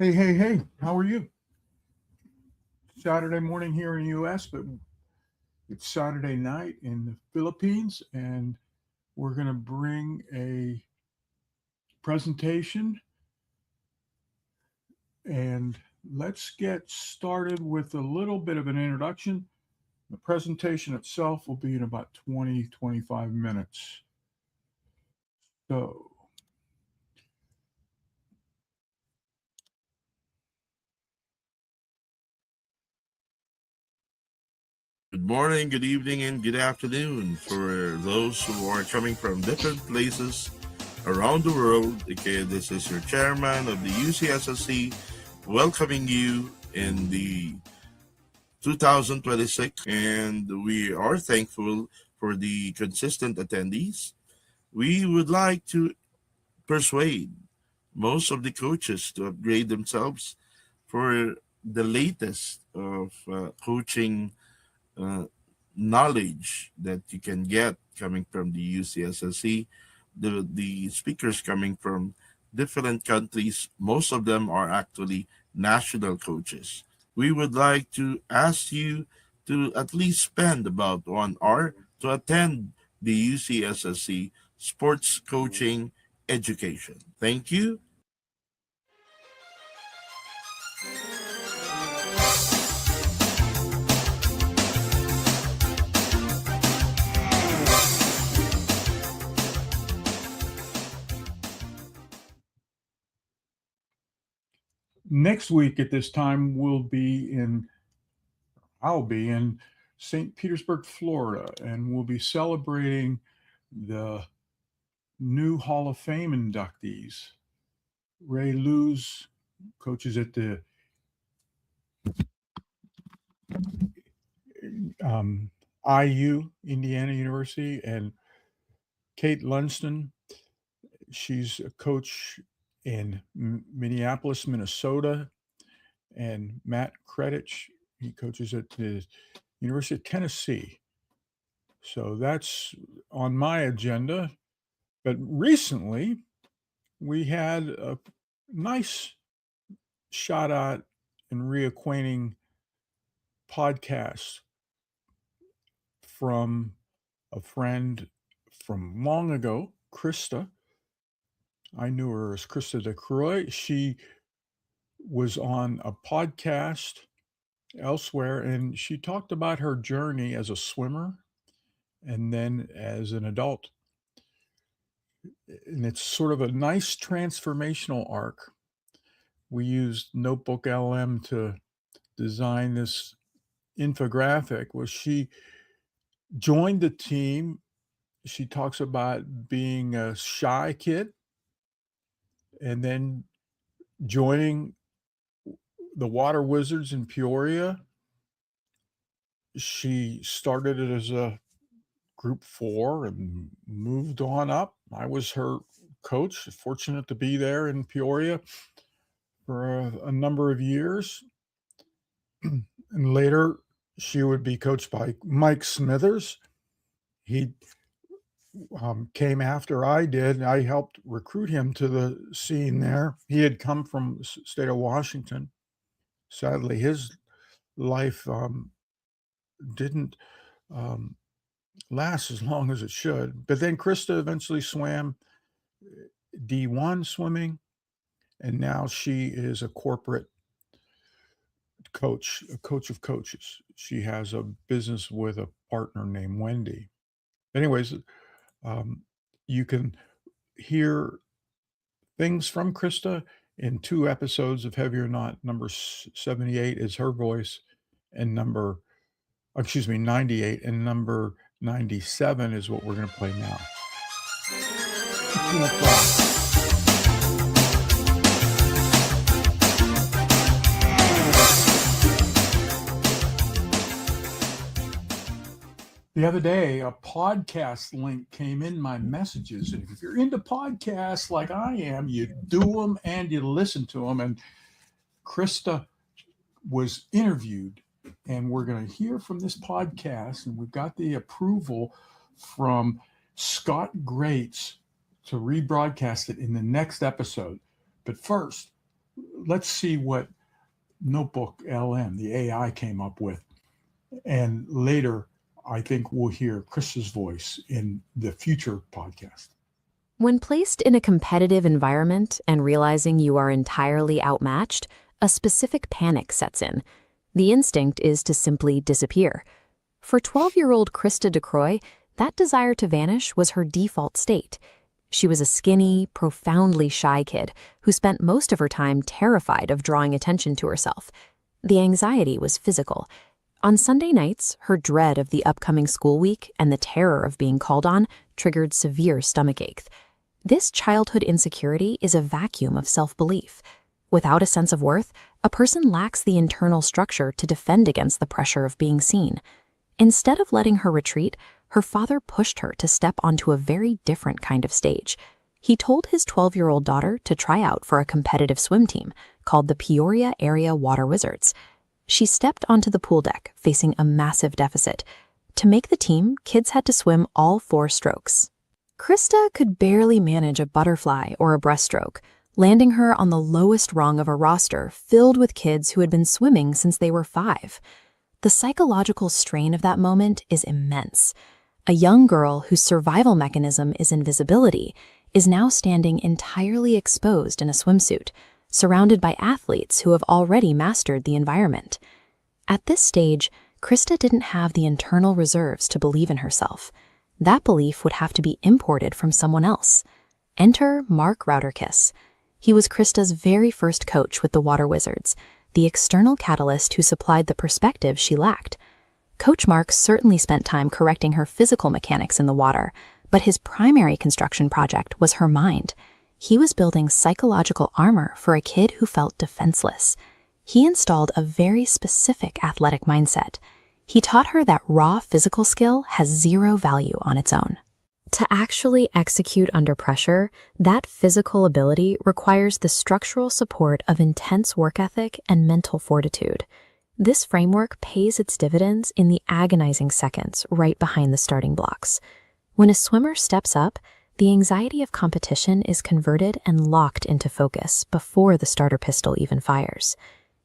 Hey, how are you? Saturday morning here in the US, but it's Saturday night in the Philippines, and we're going to bring a presentation. And let's get started with a little bit of an introduction. The presentation itself will be in about 20-25 minutes. So, Good morning, good evening, and good afternoon for those who are coming from different places around the world. Okay, this is your chairman of the UCSSC welcoming you in the 2026, and we are thankful for the consistent attendees. We would like to persuade most of the coaches to upgrade themselves for the latest of coaching uh, knowledge that you can get coming from the UCSSC. The speakers coming from different countries, most of them are actually national coaches. We would like to ask you to at least spend about 1 hour to attend the UCSSC Sports Coaching Education. Thank you. next week at this time, I'll be in St. Petersburg, Florida, and we'll be celebrating the new Hall of Fame inductees. Ray Luz coaches at the um, IU, Indiana University, and Kate Lunston, she's a coach in Minneapolis, Minnesota, and Matt Kretich, he coaches at the University of Tennessee. So that's on my agenda. But recently, we had a nice shot at and reacquainting podcast from a friend from long ago, Krista. I knew her as Krista DeCroix. She was on a podcast elsewhere, and she talked about her journey as a swimmer and then as an adult. And it's sort of a nice transformational arc. We used Notebook LM to design this infographic where she joined the team. She talks about being a shy kid and then joining the Water Wizards in Peoria. She started it as a group 4 and moved on up. I was her coach, fortunate to be there in Peoria for a number of years. And later, she would be coached by Mike Smithers. He came after I did. I helped recruit him to the scene there. He had come from the state of Washington. Sadly, his life didn't um, last as long as it should. But then Krista eventually swam D1 swimming, and now she is a corporate coach, a coach of coaches. She has a business with a partner named Wendy. Anyways, um, you can hear things from Krista in 2 episodes of Heavy or Not. Number 78 is her voice, and 98, and number 97 is what we're going to play now. No problem. The other day, a podcast link came in my messages. And if you're into podcasts like I am, you do them and you listen to them. And Krista was interviewed, and we're going to hear from this podcast. And we've got the approval from Scott Greats to rebroadcast it in the next episode. But first, let's see what Notebook LM, the AI, came up with. And later, I think we'll hear Krista's voice in the future podcast. When placed in a competitive environment and realizing you are entirely outmatched, a specific panic sets in. The instinct is to simply disappear. For 12-year-old Krista DeCroix, that desire to vanish was her default state. She was a skinny, profoundly shy kid who spent most of her time terrified of drawing attention to herself. The anxiety was physical. On Sunday nights, her dread of the upcoming school week and the terror of being called on triggered severe stomach aches. This childhood insecurity is a vacuum of self-belief. Without a sense of worth, a person lacks the internal structure to defend against the pressure of being seen. Instead of letting her retreat, her father pushed her to step onto a very different kind of stage. He told his 12-year-old daughter to try out for a competitive swim team called the Peoria Area Water Wizards. She stepped onto the pool deck, facing a massive deficit. To make the team, kids had to swim all 4 strokes. Krista could barely manage a butterfly or a breaststroke, landing her on the lowest rung of a roster filled with kids who had been swimming since they were 5. The psychological strain of that moment is immense. A young girl whose survival mechanism is invisibility is now standing entirely exposed in a swimsuit, surrounded by athletes who have already mastered the environment. At this stage, Krista didn't have the internal reserves to believe in herself. That belief would have to be imported from someone else. Enter Mark Rauterkiss. He was Krista's very first coach with the Water Wizards, the external catalyst who supplied the perspective she lacked. Coach Mark certainly spent time correcting her physical mechanics in the water, but his primary construction project was her mind. He was building psychological armor for a kid who felt defenseless. He installed a very specific athletic mindset. He taught her that raw physical skill has zero value on its own. To actually execute under pressure, that physical ability requires the structural support of intense work ethic and mental fortitude. This framework pays its dividends in the agonizing seconds right behind the starting blocks. When a swimmer steps up, the anxiety of competition is converted and locked into focus before the starter pistol even fires.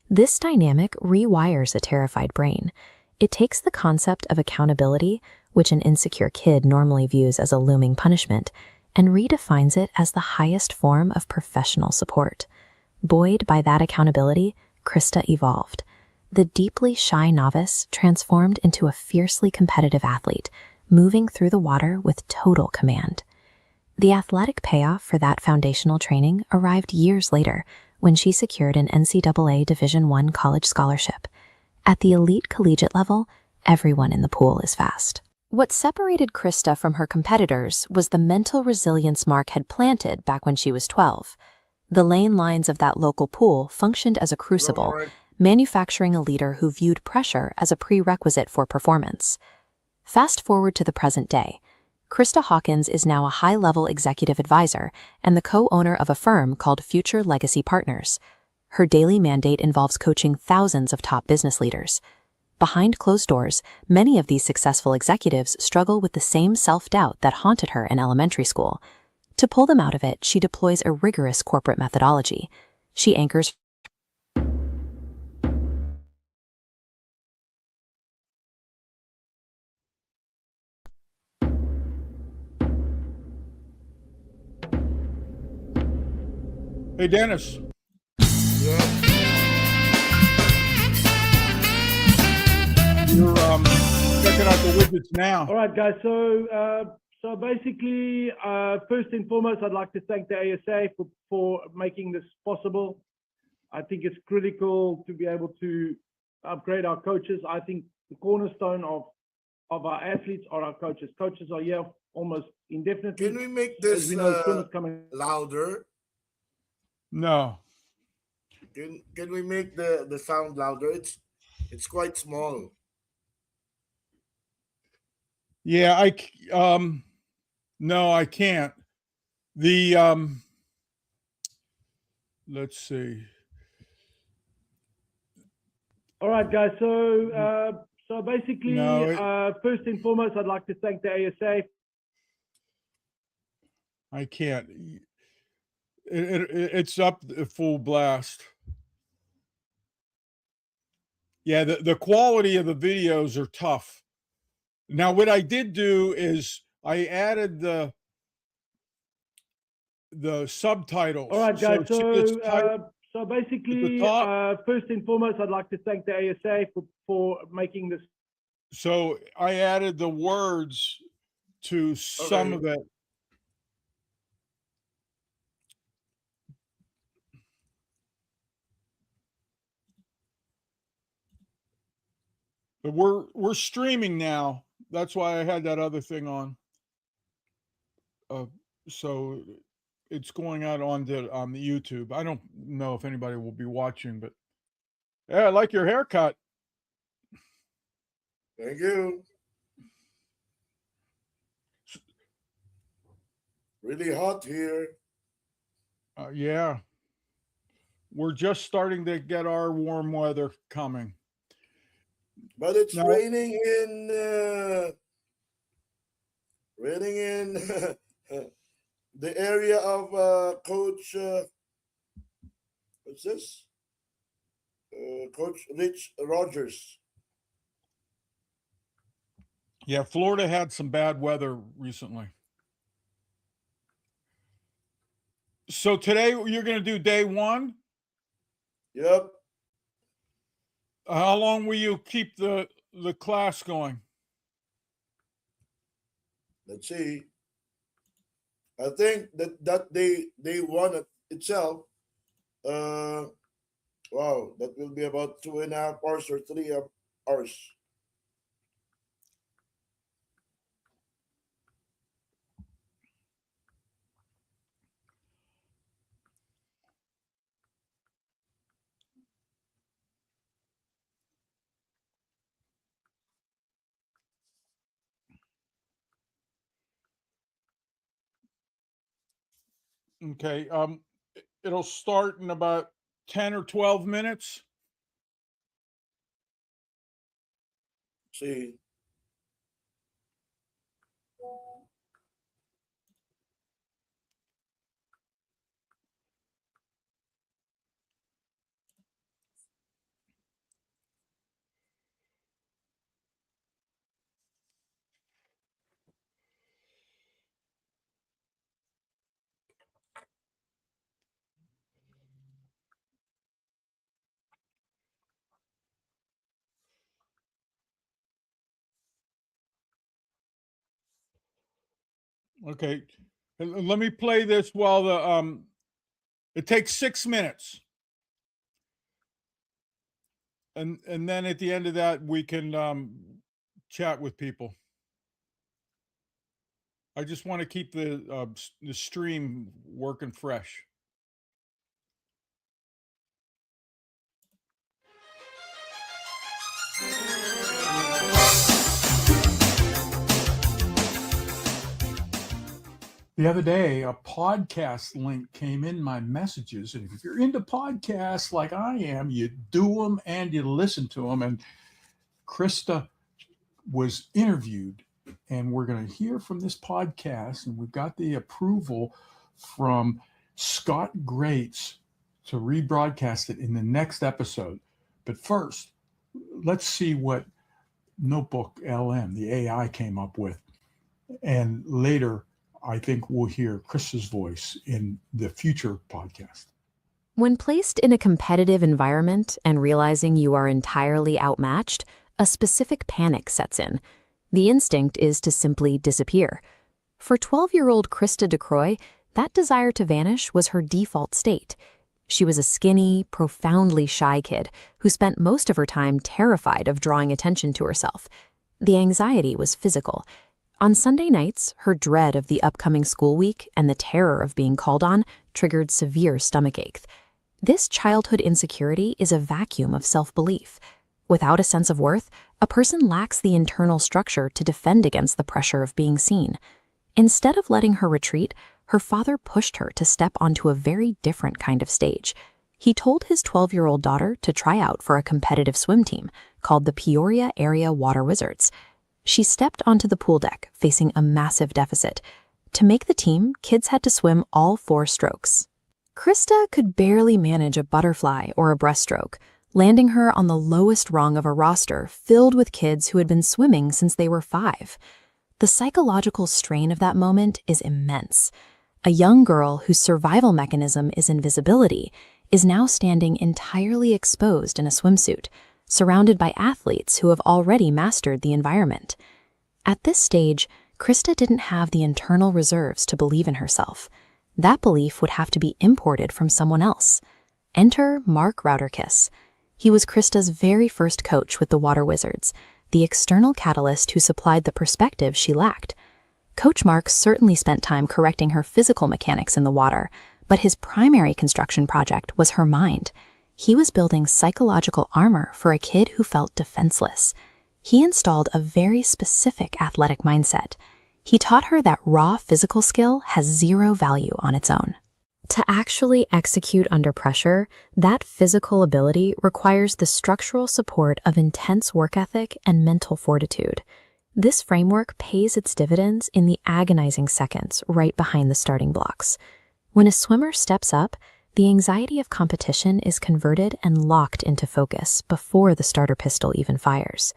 This dynamic rewires a terrified brain. It takes the concept of accountability, which an insecure kid normally views as a looming punishment, and redefines it as the highest form of professional support. Buoyed by that accountability, Krista evolved. The deeply shy novice transformed into a fiercely competitive athlete, moving through the water with total command. The athletic payoff for that foundational training arrived years later when she secured an NCAA Division I college scholarship. At the elite collegiate level, everyone in the pool is fast. What separated Krista from her competitors was the mental resilience Mark had planted back when she was 12. The lane lines of that local pool functioned as a crucible, manufacturing a leader who viewed pressure as a prerequisite for performance. Fast forward to the present day. Krista Hawkins is now a high-level executive advisor and the co-owner of a firm called Future Legacy Partners. Her daily mandate involves coaching thousands of top business leaders. Behind closed doors, many of these successful executives struggle with the same self-doubt that haunted her in elementary school. To pull them out of it, she deploys a rigorous corporate methodology. She anchors Hey, Dennis. Yeah. You're checking out the widgets now. All right, guys. So basically, first and foremost, I'd like to thank the ASA for making this possible. I think it's critical to be able to upgrade our coaches. I think the cornerstone of our athletes are our coaches. Coaches are here almost indefinitely. Can we make As this we know, swimmers coming. louder? No. Can we make the sound louder? It's quite small. Yeah, no, I can't. The let's see. All right, guys. So basically, No, first and foremost, I'd like to thank the ASA. I can't. It's up full blast. Yeah, the quality of the videos are tough. Now, what I did do is I added the subtitles. All right, guys. See this So at the basically, top? first and foremost, I'd like to thank the ASA for making this. So I added the words to some Okay. of it. But we're streaming now. That's why I had that other thing on. So it's going out on the YouTube. I don't know if anybody will be watching, but yeah, I like your haircut. Thank you. Really hot here. Yeah, we're just starting to get our warm weather coming. But it's Now, raining in the area of Coach. What's this? Coach Rich Rogers. yeah, Florida had some bad weather recently. So today you're going to do day one. Yep. How long will you keep the class going? Let's see. I think that day one itself. Wow, that will be about 2.5 hours or 3 hours. Okay. It'll start in about 10 or 12 minutes. See. Okay. And let me play this while it takes 6 minutes. And then at the end of that we can chat with people. I just want to keep the stream working fresh. The other day, a podcast link came in my messages. And if you're into podcasts like I am, you do them and you listen to them. And Krista was interviewed, and we're going to hear from this podcast. And we've got the approval from Scott Greats to rebroadcast it in the next episode. But first, let's see what Notebook LM, the AI, came up with. And later, I think we'll hear Chris's voice in the future podcast. When placed in a competitive environment and realizing you are entirely outmatched, a specific panic sets in. The instinct is to simply disappear. For 12-year-old Krista DeCroy, that desire to vanish was her default state. She was a skinny, profoundly shy kid who spent most of her time terrified of drawing attention to herself. The anxiety was physical. On Sunday nights, her dread of the upcoming school week and the terror of being called on triggered severe stomachache. This childhood insecurity is a vacuum of self-belief. Without a sense of worth, a person lacks the internal structure to defend against the pressure of being seen. Instead of letting her retreat, her father pushed her to step onto a very different kind of stage. He told his 12-year-old daughter to try out for a competitive swim team called the Peoria Area Water Wizards. She stepped onto the pool deck, facing a massive deficit. To make the team, kids had to swim all 4 strokes. Krista could barely manage a butterfly or a breaststroke, landing her on the lowest rung of a roster filled with kids who had been swimming since they were 5. The psychological strain of that moment is immense. A young girl whose survival mechanism is invisibility is now standing entirely exposed in a swimsuit, surrounded by athletes who have already mastered the environment. At this stage, Krista didn't have the internal reserves to believe in herself. That belief would have to be imported from someone else. Enter Mark Rauterkiss. He was Krista's very first coach with the Water Wizards, the external catalyst who supplied the perspective she lacked. Coach Mark certainly spent time correcting her physical mechanics in the water, but his primary construction project was her mind. He was building psychological armor for a kid who felt defenseless. He installed a very specific athletic mindset. He taught her that raw physical skill has zero value on its own. To actually execute under pressure, that physical ability requires the structural support of intense work ethic and mental fortitude. This framework pays its dividends in the agonizing seconds right behind the starting blocks. When a swimmer steps up, the anxiety of competition is converted and locked into focus before the starter pistol even fires.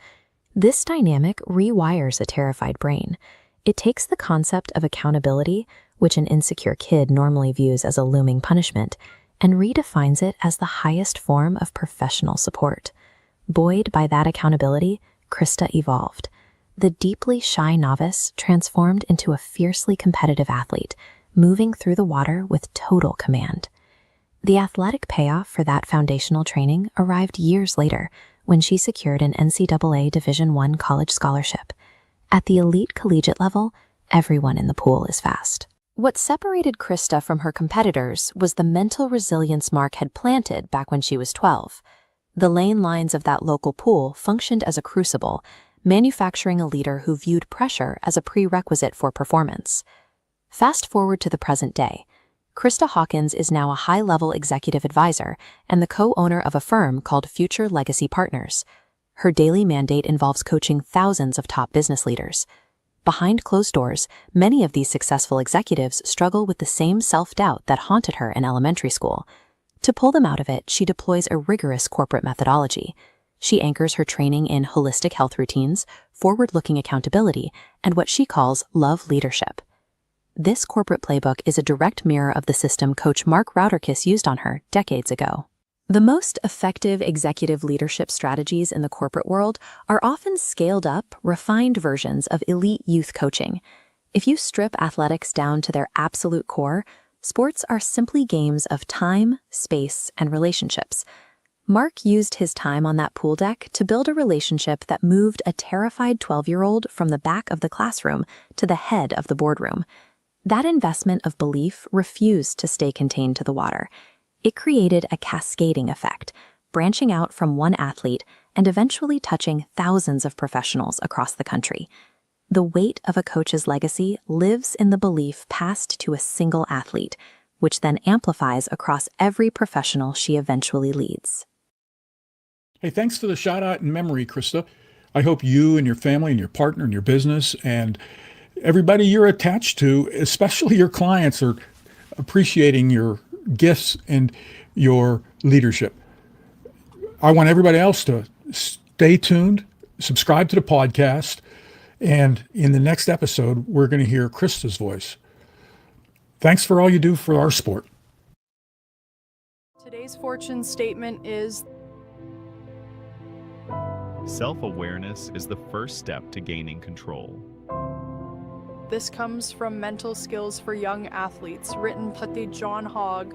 This dynamic rewires a terrified brain. It takes the concept of accountability, which an insecure kid normally views as a looming punishment, and redefines it as the highest form of professional support. Buoyed by that accountability, Krista evolved. The deeply shy novice transformed into a fiercely competitive athlete, moving through the water with total command. The athletic payoff for that foundational training arrived years later when she secured an NCAA Division I college scholarship. At the elite collegiate level, everyone in the pool is fast. What separated Krista from her competitors was the mental resilience Mark had planted back when she was 12. The lane lines of that local pool functioned as a crucible, manufacturing a leader who viewed pressure as a prerequisite for performance. Fast forward to the present day. Krista Hawkins is now a high-level executive advisor and the co-owner of a firm called Future Legacy Partners. Her daily mandate involves coaching thousands of top business leaders. Behind closed doors, many of these successful executives struggle with the same self-doubt that haunted her in elementary school. To pull them out of it, she deploys a rigorous corporate methodology. She anchors her training in holistic health routines, forward-looking accountability, and what she calls love leadership. This corporate playbook is a direct mirror of the system Coach Mark Rauterkiss used on her decades ago. The most effective executive leadership strategies in the corporate world are often scaled-up, refined versions of elite youth coaching. If you strip athletics down to their absolute core, sports are simply games of time, space, and relationships. Mark used his time on that pool deck to build a relationship that moved a terrified 12-year-old from the back of the classroom to the head of the boardroom. That investment of belief refused to stay contained to the water. It created a cascading effect, branching out from one athlete and eventually touching thousands of professionals across the country. The weight of a coach's legacy lives in the belief passed to a single athlete, which then amplifies across every professional she eventually leads. Hey, thanks for the shout out in memory, Krista. I hope you and your family and your partner and your business and everybody you're attached to, especially your clients, are appreciating your gifts and your leadership. I want everybody else to stay tuned, subscribe to the podcast, and in the next episode, we're going to hear Krista's voice. Thanks for all you do for our sport. Today's fortune statement is: self-awareness is the first step to gaining control. This comes from Mental Skills for Young Athletes, written by John Hogg,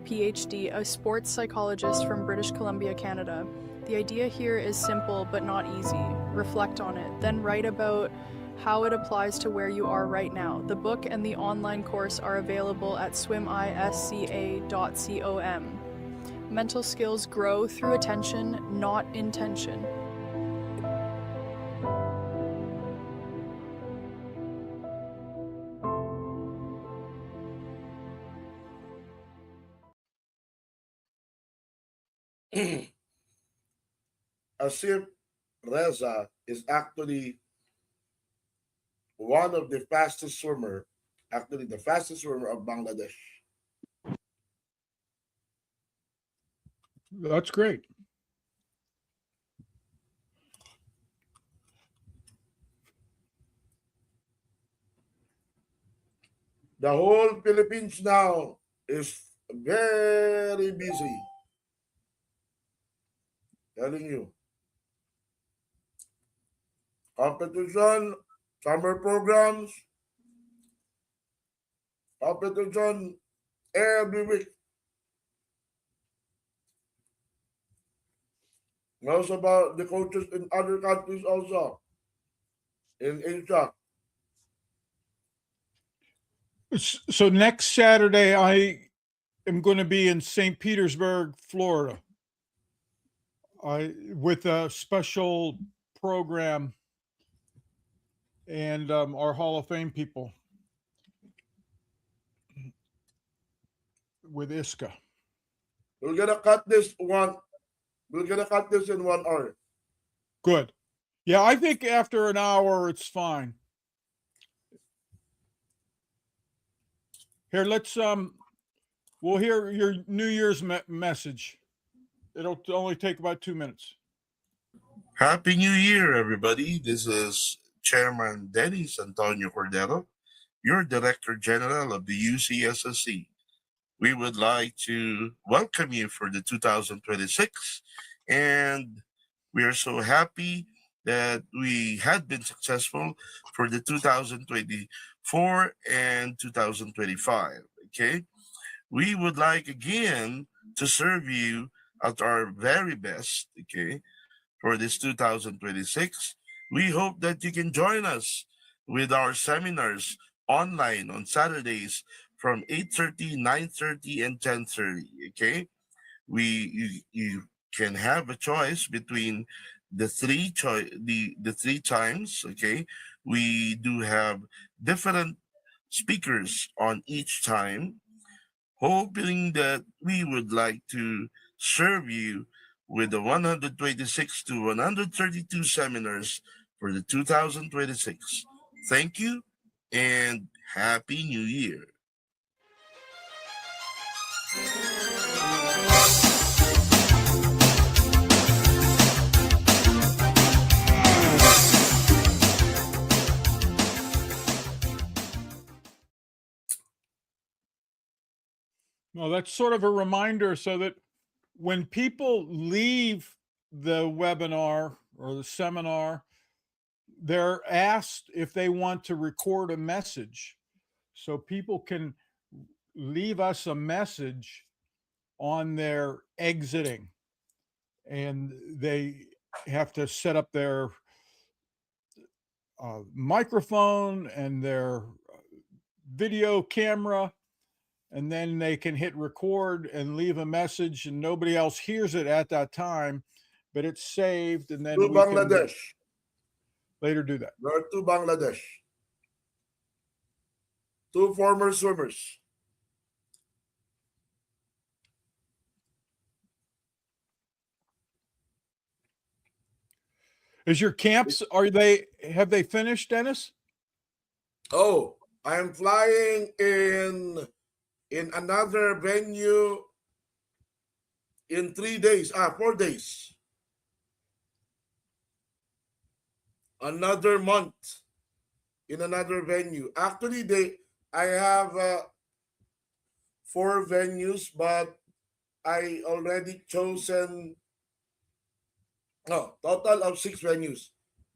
PhD, a sports psychologist from British Columbia, Canada. The idea here is simple but not easy. Reflect on it, then write about how it applies to where you are right now. The book and the online course are available at swimisca.com. Mental skills grow through attention, not intention. Asif Reza is actually one of the fastest swimmer, actually the fastest swimmer of Bangladesh. That's great. The whole Philippines now is very busy. Telling you. Competition, summer programs, competition every week. Knows about the coaches in other countries also in Asia. So next Saturday, I am going to be in St. Petersburg, Florida, with a special program and our Hall of Fame people with ISCA. We're gonna cut this one. We're gonna cut this in 1 hour. Good. Yeah, I think after an hour, it's fine. Here, we'll hear your New Year's message. It'll only take about 2 minutes. Happy New Year, everybody. This is Chairman Dennis Antonio Cordero, your Director General of the UCSSC. We would like to welcome you for the 2026, and we are so happy that we had been successful for the 2024 and 2025. Okay, we would like again to serve you at our very best. Okay, for this 2026. We hope that you can join us with our seminars online on Saturdays from 8:30, 9:30, and 10:30. Okay? You can have a choice between the three times, okay? We do have different speakers on each time, hoping that we would like to serve you with the 126 to 132 seminars for the 2026. Thank you and Happy New Year. Well, that's sort of a reminder so that when people leave the webinar or the seminar, they're asked if they want to record a message. So people can leave us a message on their exiting, and they have to set up their microphone and their video camera, and then they can hit record and leave a message, and nobody else hears it at that time, but it's saved, and then To we can Bangladesh. later do that. There are two Bangladesh. Two former swimmers. Is your camps, have they finished, Dennis? Oh, I'm flying in another venue in 3 days. 4 days. Another month in another venue. Actually, I have 4 venues, but I already chosen no total of 6 venues,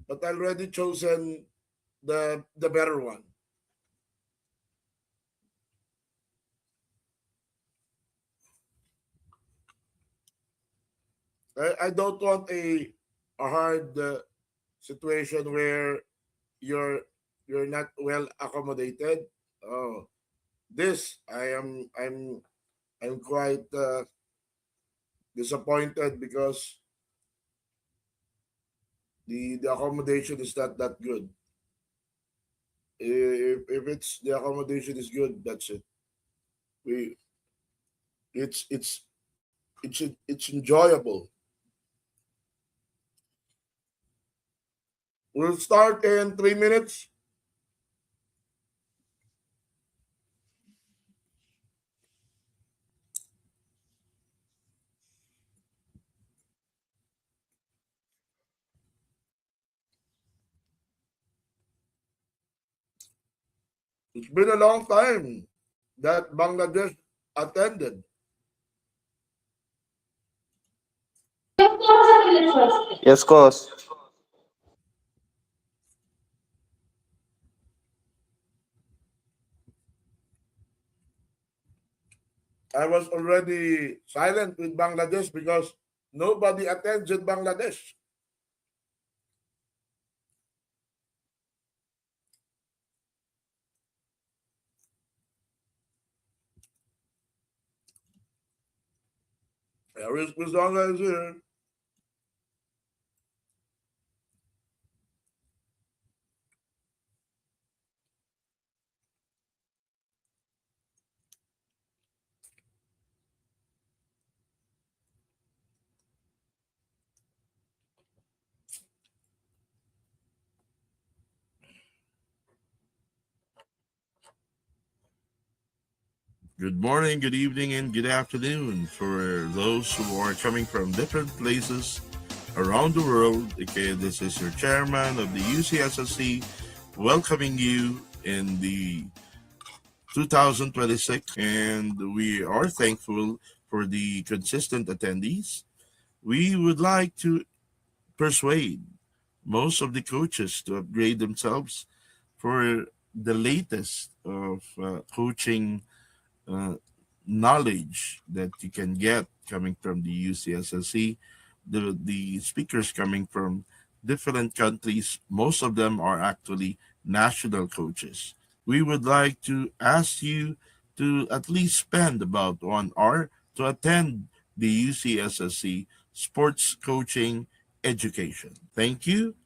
but I already chosen the better one. I don't want a hard situation where you're not well accommodated. Oh, this I'm quite disappointed because the accommodation is not that good. If it's the accommodation is good, that's it. We it's it's it's enjoyable. We'll start in 3 minutes. It's been a long time that Bangladesh attended. Yes, course. I was already silent with Bangladesh because nobody attends in Bangladesh. Miss Donga is here. Good morning, good evening, and good afternoon for those who are coming from different places around the world. Okay, this is your chairman of the UCSSC welcoming you in the 2026, and we are thankful for the consistent attendees. We would like to persuade most of the coaches to upgrade themselves for the latest of coaching uh, knowledge that you can get coming from the UCSSC. The speakers coming from different countries, most of them are actually national coaches. We would like to ask you to at least spend about 1 hour to attend the UCSSC Sports Coaching Education. Thank you.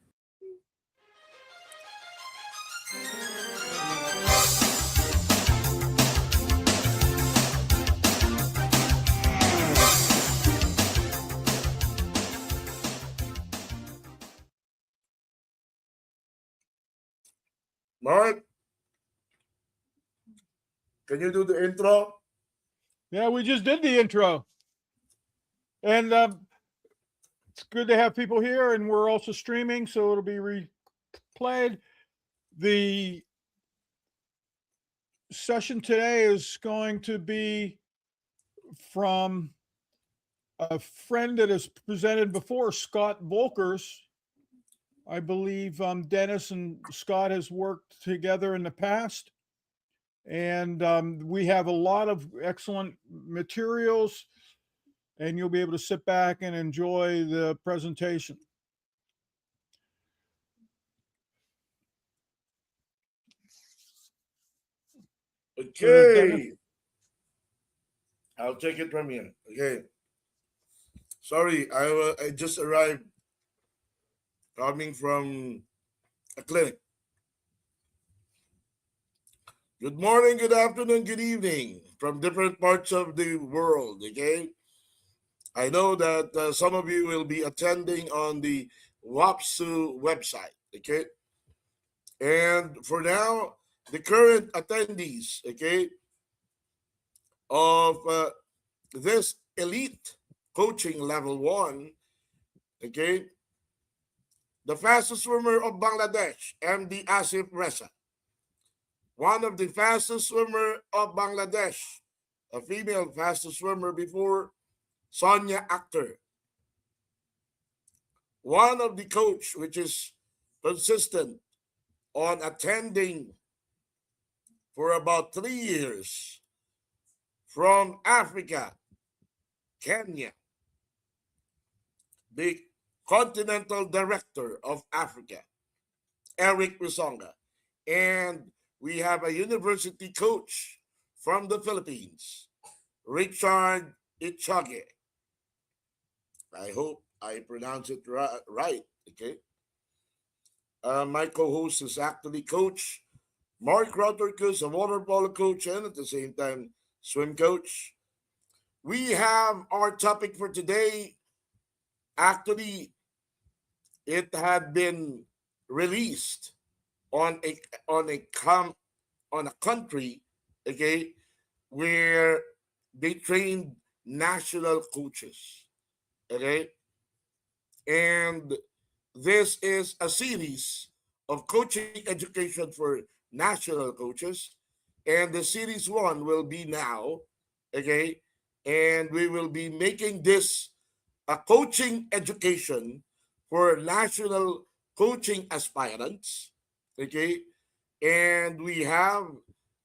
Mark, can you do the intro? Yeah, we just did the intro. And it's good to have people here, and we're also streaming, so it'll be replayed. The session today is going to be from a friend that has presented before, Scott Volkers. I believe Dennis and Scott has worked together in the past. And we have a lot of excellent materials, and you'll be able to sit back and enjoy the presentation. Okay. I'll take it from here. Okay. Sorry, I just arrived coming from a clinic. Good morning, good afternoon, good evening from different parts of the world. Okay. I know that some of you will be attending on the WAPSU website. Okay. And for now, the current attendees, okay, of this elite coaching level 1, okay, the fastest swimmer of Bangladesh, MD Asif Reza. One of the fastest swimmer of Bangladesh, a female fastest swimmer before, Sonia Akhter. One of the coach which is consistent on attending for about 3 years from Africa, Kenya, the Continental Director of Africa, Eric Risonga. And we have a university coach from the Philippines, Richard Ichage. I hope I pronounce it right. Okay. My co-host is actually Coach Mark Rotterkus, a water polo coach and at the same time swim coach. We have our topic for today. Actually, it had been released on a country, okay, where they trained national coaches, okay, and this is a series of coaching education for national coaches. And the series 1 will be now, okay? And we will be making this a coaching education for national coaching aspirants, okay? And we have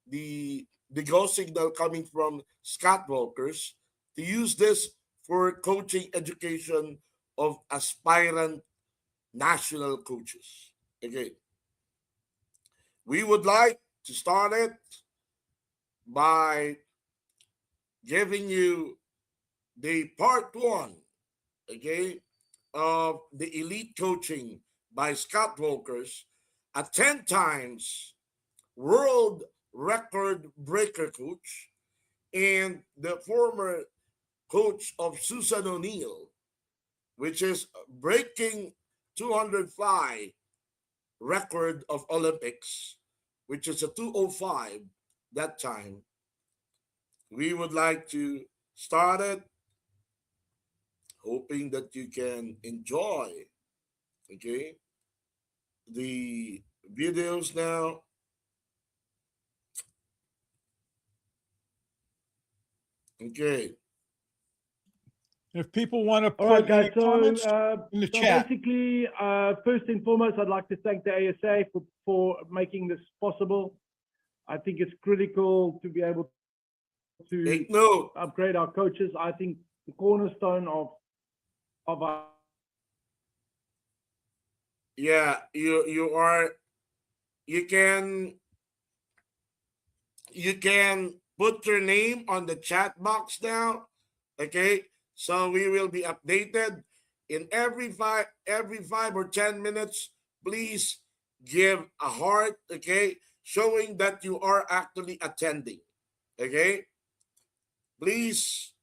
the go signal coming from Scott Volkers to use this for coaching education of aspirant national coaches. Okay. We would like to start it by giving you the part 1, okay, of the elite coaching by Scott Volkers, a 10 times world record breaker coach and the former coach of Susan O'Neill, which is breaking 205 record of Olympics, which is a 205 that time. We would like to start it, hoping that you can enjoy, okay, the videos now. Okay. If people want to All put right, guys. any comments in the chat. Basically, first and foremost, I'd like to thank the ASA for making this possible. I think it's critical to be able to Take note. upgrade our coaches. I think the cornerstone of our Yeah, you can put your name on the chat box now, okay? So we will be updated in every 5 or 10 minutes. Please give a heart, okay, showing that you are actually attending, okay? Please,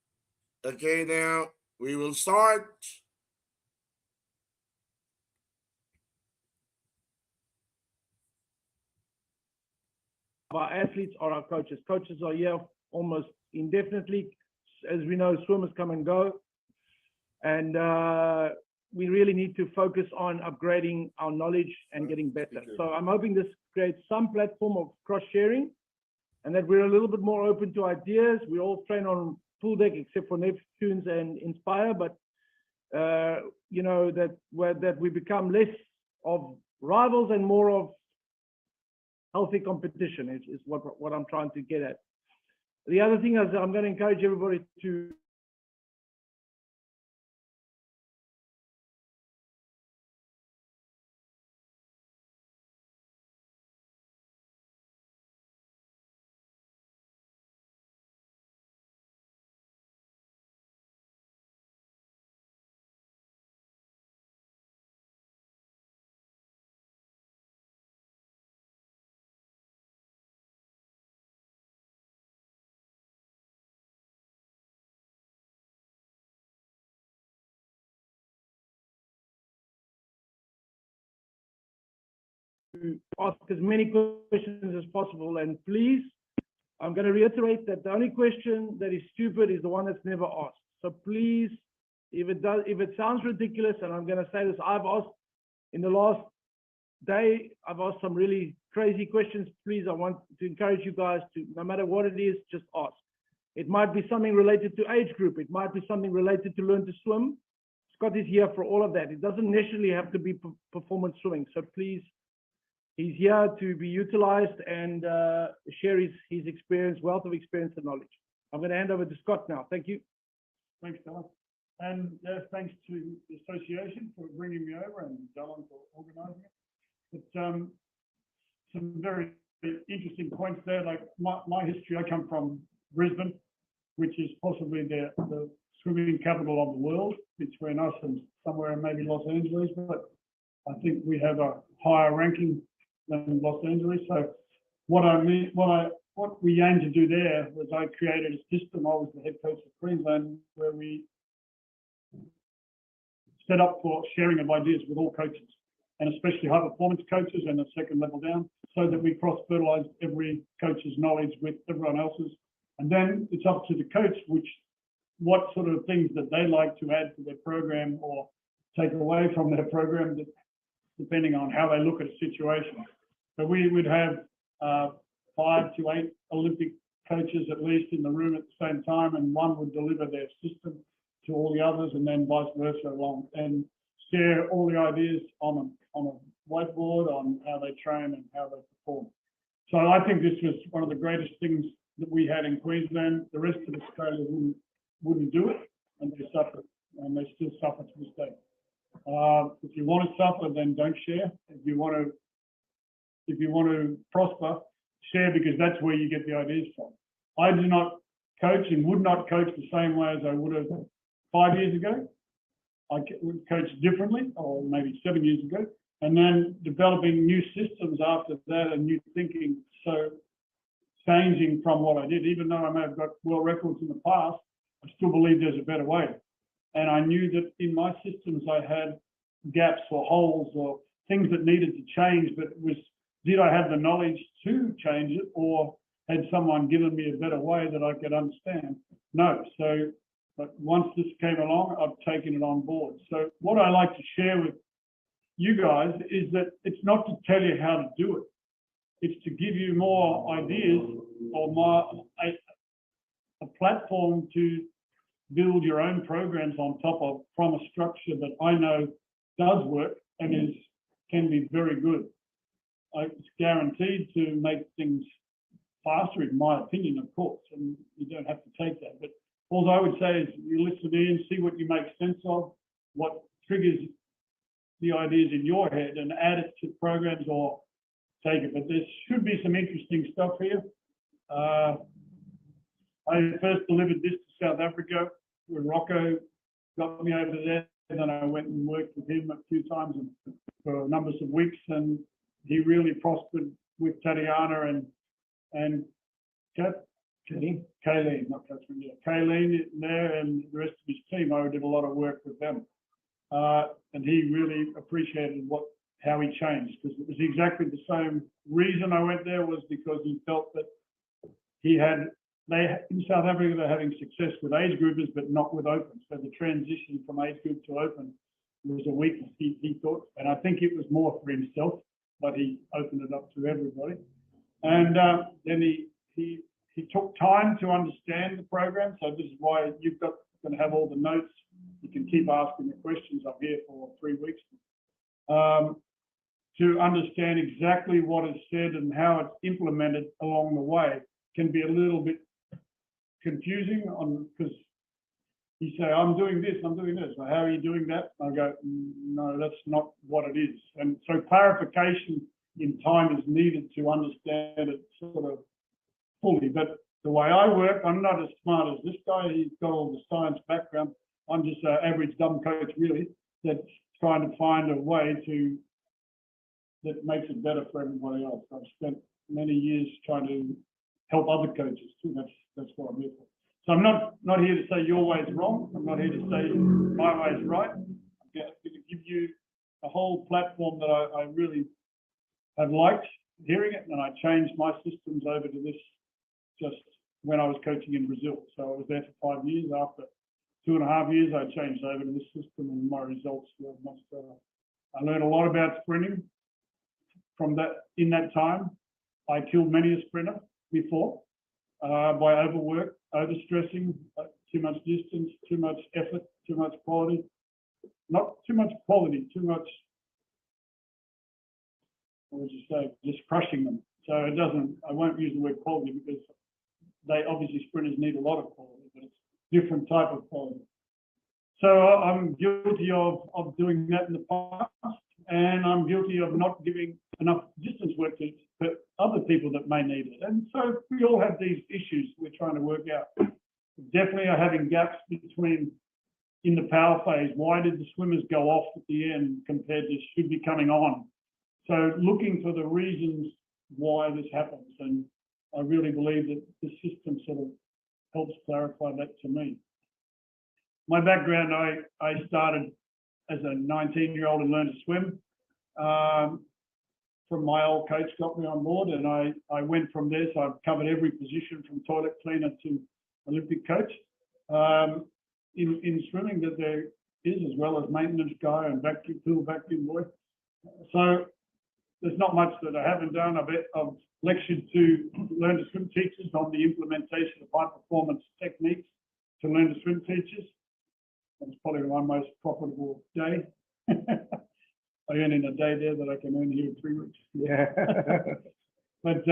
okay, now we will start. our athletes are our coaches. Coaches are here almost indefinitely. As we know, swimmers come and go. And we really need to focus on upgrading our knowledge and getting better. So I'm hoping this creates some platform of cross-sharing and that we're a little bit more open to ideas. We all train on full deck except for Neptunes and Inspire, but you know, that we become less of rivals and more of healthy competition is what I'm trying to get at. The other thing is I'm going to encourage everybody to ask as many questions as possible. And please, I'm going to reiterate that the only question that is stupid is the one that's never asked. So please, if it sounds ridiculous, and I'm going to say this, I've asked in the last day, I've asked some really crazy questions. Please, I want to encourage you guys to, no matter what it is, just ask. It might be something related to age group. It might be something related to learn to swim. Scott is here for all of that. It doesn't necessarily have to be performance swimming. So please, he's here to be utilized and share his experience, wealth of experience and knowledge. I'm going to hand over to Scott now. Thank you. Thanks, Dylan. And thanks to the association for bringing me over and Dylan for organising it. But some very interesting points there. Like my history, I come from Brisbane, which is possibly the swimming capital of the world, between us and somewhere maybe Los Angeles. But I think we have a higher ranking than Los Angeles. So what we aimed to do there was I created a system. I was the head coach of Queensland, where we set up for sharing of ideas with all coaches, and especially high performance coaches and the second level down, so that we cross-fertilize every coach's knowledge with everyone else's. And then it's up to the coach what sort of things that they like to add to their program or take away from their program, depending on how they look at a situation. So we would have 5 to 8 Olympic coaches at least in the room at the same time, and one would deliver their system to all the others, and then vice versa along, and share all the ideas on a whiteboard on how they train and how they perform. So I think this was one of the greatest things that we had in Queensland. The rest of Australia wouldn't do it, and they suffered, and they still suffer to this day. If you want to suffer, then don't share. If you want to prosper, share, because that's where you get the ideas from. I do not coach and would not coach the same way as I would have 5 years ago. I would coach differently, or maybe 7 years ago, and then developing new systems after that and new thinking. So changing from what I did, even though I may have got world records in the past, I still believe there's a better way. And I knew that in my systems I had gaps or holes or things that needed to change, but did I have the knowledge to change it, or had someone given me a better way that I could understand? No. So, but once this came along, I've taken it on board. So what I like to share with you guys is that it's not to tell you how to do it. It's to give you more ideas or a platform to build your own programs on top of, from a structure that I know does work and can be very good. It's guaranteed to make things faster, in my opinion, of course, and you don't have to take that. But all I would say is you listen in, see what you make sense of, what triggers the ideas in your head, and add it to programs or take it. But there should be some interesting stuff here. I first delivered this to South Africa, where Rocco got me over there. And then I went and worked with him a few times for numbers of weeks, and he really prospered with Tatiana and Kayleen, not Catherine, yeah, Kayleen there, and the rest of his team. I did a lot of work with them, and he really appreciated how he changed, because it was exactly the same reason I went there, was because he felt that in South Africa, they're having success with age groupers, but not with open. So the transition from age group to open was a weakness, he thought. And I think it was more for himself, but he opened it up to everybody. And then he took time to understand the program. So this is why you've got going to have all the notes. You can keep asking the questions. I'm here for 3 weeks. To understand exactly what is said and how it's implemented along the way can be a little bit confusing, because you say, I'm doing this, I'm doing this. Well, how are you doing that? I go, no, that's not what it is. And so clarification in time is needed to understand it sort of fully. But the way I work, I'm not as smart as this guy. He's got all the science background. I'm just an average dumb coach, really, that's trying to find a way that makes it better for everybody else. I've spent many years trying to help other coaches too. That's what I'm here for. So I'm not here to say your way is wrong. I'm not here to say my way is right. I'm going to give you a whole platform that I really have liked hearing it, and I changed my systems over to this just when I was coaching in Brazil. So I was there for 5 years. After 2.5 years, I changed over to this system, and my results were much better. I learned a lot about sprinting from that. In that time, I killed many a sprinter before by overwork, overstressing, too much distance, too much effort, too much quality. Not too much quality, too much, what would you say, just crushing them. So I won't use the word quality, because obviously sprinters need a lot of quality, but it's different type of quality. So I'm guilty of doing that in the past, and I'm guilty of not giving enough distance work to other people that may need it. And so we all have these issues we're trying to work out. Definitely are having gaps in the power phase. Why did the swimmers go off at the end compared to should be coming on? So looking for the reasons why this happens. And I really believe that the system sort of helps clarify that to me. My background, I started as a 19-year-old and learned to swim. From my old coach got me on board, and I went from there. So I've covered every position from toilet cleaner to Olympic coach in swimming that there is, as well as maintenance guy and vacuum boy. So there's not much that I haven't done. I've lectured to learn to swim teachers on the implementation of high performance techniques to learn to swim teachers. That was probably my most profitable day. I earn in a day there that I can earn here in 3 weeks. Yeah. But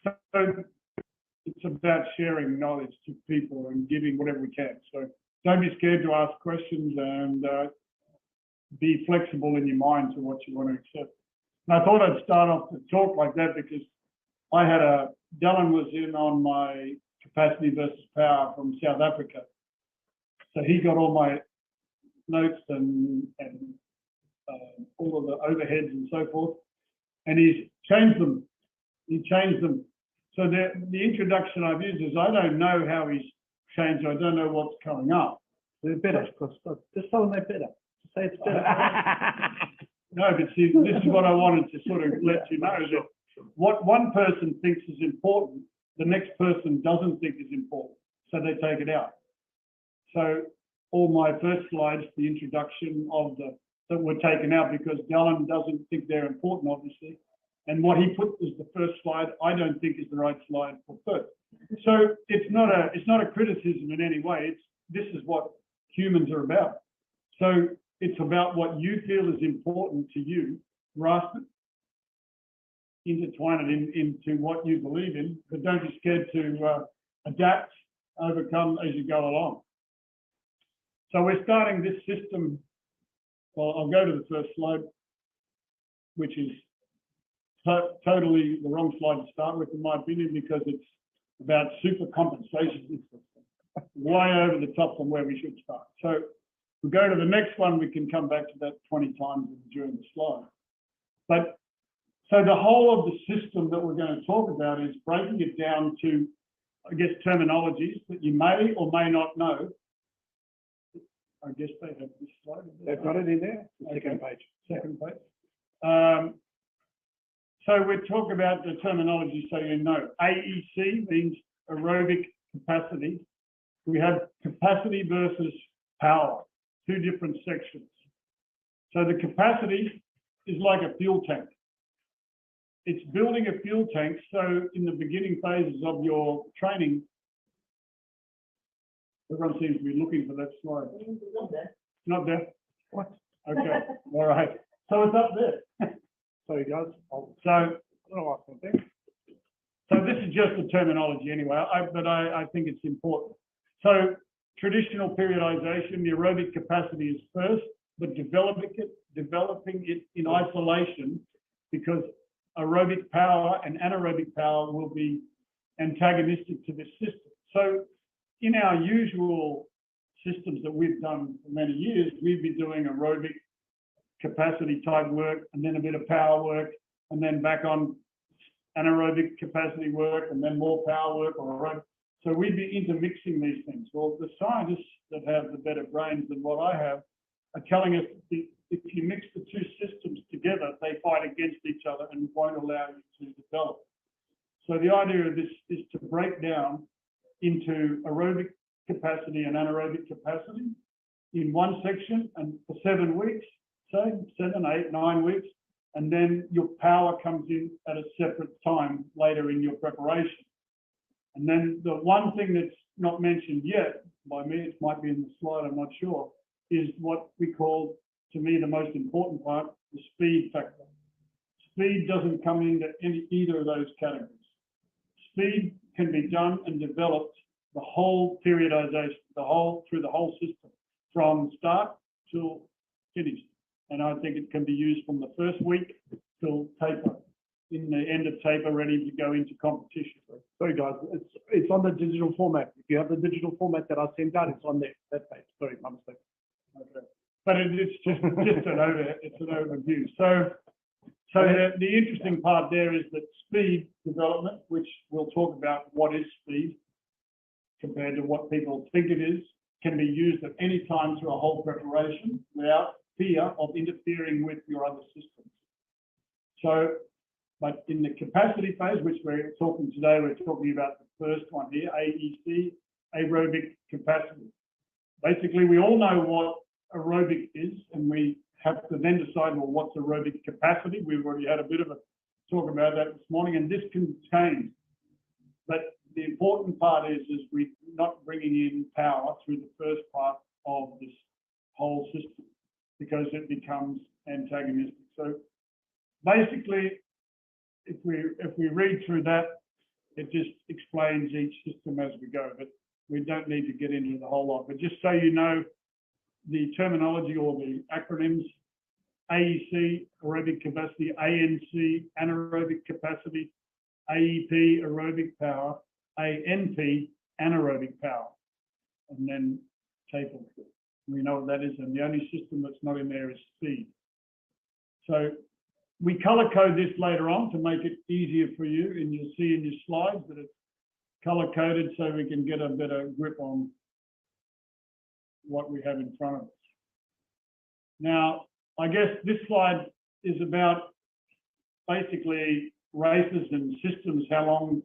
so it's about sharing knowledge to people and giving whatever we can. So don't be scared to ask questions, and be flexible in your mind to what you want to accept. And I thought I'd start off the talk like that because Dylan was in on my capacity versus power from South Africa. So he got all my notes and all of the overheads and so forth, and he's changed them. So the introduction I've used is I don't know how he's changed. I don't know what's coming up. They're better. Just tell them they're better. Say it's better. No, but see, this is what I wanted to sort of let you know, that what one person thinks is important, the next person doesn't think is important, so they take it out. So all my first slides, the introduction of that were taken out because Dylan doesn't think they're important, obviously. And what he put as the first slide, I don't think is the right slide for first. So it's not a criticism in any way. This is what humans are about. So it's about what you feel is important to you, grasp it, intertwine it into what you believe in, but don't be scared to adapt, overcome as you go along. So we're starting this system. Well, I'll go to the first slide, which is totally the wrong slide to start with, in my opinion, because it's about super compensation. Way over the top from where we should start. So if we go to the next one, we can come back to that 20 times during the slide. But so the whole of the system that we're going to talk about is breaking it down to, I guess, terminologies that you may or may not know. I guess they have this slide. They've got it in there. Okay. Second page. So we're talking about the terminology so you know. AEC means aerobic capacity. We have capacity versus power, two different sections. So the capacity is like a fuel tank. It's building a fuel tank, so in the beginning phases of your training, everyone seems to be looking for that slide. Not there? What? Okay, all right. So it's up there. Sorry, guys. So this is just the terminology anyway, but I think it's important. So traditional periodization, the aerobic capacity is first, but developing it in isolation, because aerobic power and anaerobic power will be antagonistic to this system. So in our usual systems that we've done for many years, we've been doing aerobic capacity type work, and then a bit of power work, and then back on anaerobic capacity work, and then more power work or aerobic. So we'd be intermixing these things. Well, the scientists that have the better brains than what I have are telling us that if you mix the two systems together, they fight against each other and won't allow you to develop. So the idea of this is to break down into aerobic capacity and anaerobic capacity in one section, and for 7 weeks, say 7, 8, 9 weeks, and then your power comes in at a separate time later in your preparation. And then the one thing that's not mentioned yet by me, it might be in the slide, I'm not sure, is what we call, to me, the most important part, the speed factor. Speed doesn't come into either of those categories. Speed can be done and developed the whole periodization, through the whole system, from start till finish. And I think it can be used from the first week till taper, in the end of taper, ready to go into competition. Sorry, guys, it's on the digital format. If you have the digital format that I sent out, it's on there, that page. Sorry, my mistake. Okay. But it's just an overview. So the interesting part there is that speed development, which we'll talk about what is speed compared to what people think it is, can be used at any time through a whole preparation without fear of interfering with your other systems. So, but in the capacity phase, which we're talking today, we're talking about the first one here, AEC, aerobic capacity. Basically, we all know what aerobic is, and we have to then decide, well, what's aerobic capacity? We've already had a bit of a talk about that this morning, and this can change. But the important part is we're not bringing in power through the first part of this whole system because it becomes antagonistic. So basically, if we read through that, it just explains each system as we go. But we don't need to get into the whole lot. But just so you know, the terminology or the acronyms: AEC, aerobic capacity; ANC, anaerobic capacity; AEP, aerobic power; ANP, anaerobic power, and then taper. We know what that is, and the only system that's not in there is speed. So we color code this later on to make it easier for you, and you'll see in your slides that it's color coded so we can get a better grip on what we have in front of us. Now, I guess this slide is about basically races and systems, how long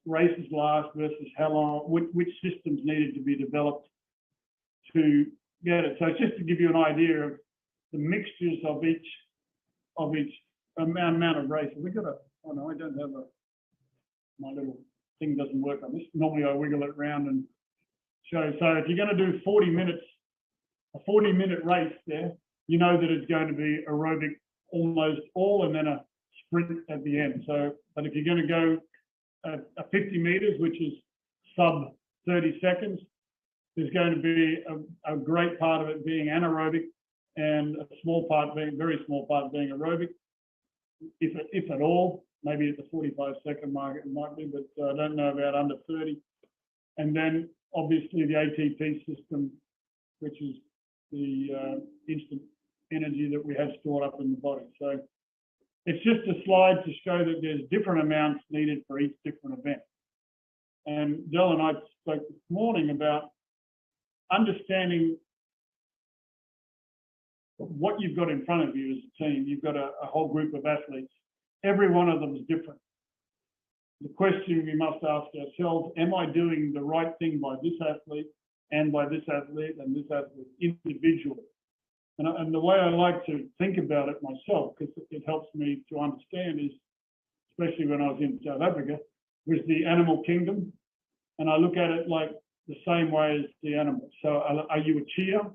races last versus how long, which systems needed to be developed to get it. So just to give you an idea of the mixtures of each amount of races. We got a, oh no, I don't have my little thing doesn't work on this. Normally I wiggle it around and show. So if you're going to do 40 minutes, a 40-minute race there, you know that it's going to be aerobic almost all and then a sprint at the end. So, but if you're going to go a 50 meters, which is sub 30 seconds, there's going to be a great part of it being anaerobic and a small part being, very small part being aerobic, if at all. Maybe at the 45-second mark it might be, but I don't know about under 30. And then obviously the ATP system, which is the instant energy that we have stored up in the body. So it's just a slide to show that there's different amounts needed for each different event. And Del and I spoke this morning about understanding what you've got in front of you as a team. You've got a whole group of athletes. Every one of them is different. The question we must ask ourselves, am I doing the right thing by this athlete and by this athlete and this athlete individually? And the way I like to think about it myself, because it helps me to understand, is, especially when I was in South Africa, was the animal kingdom. And I look at it like the same way as the animals. So are you a cheetah?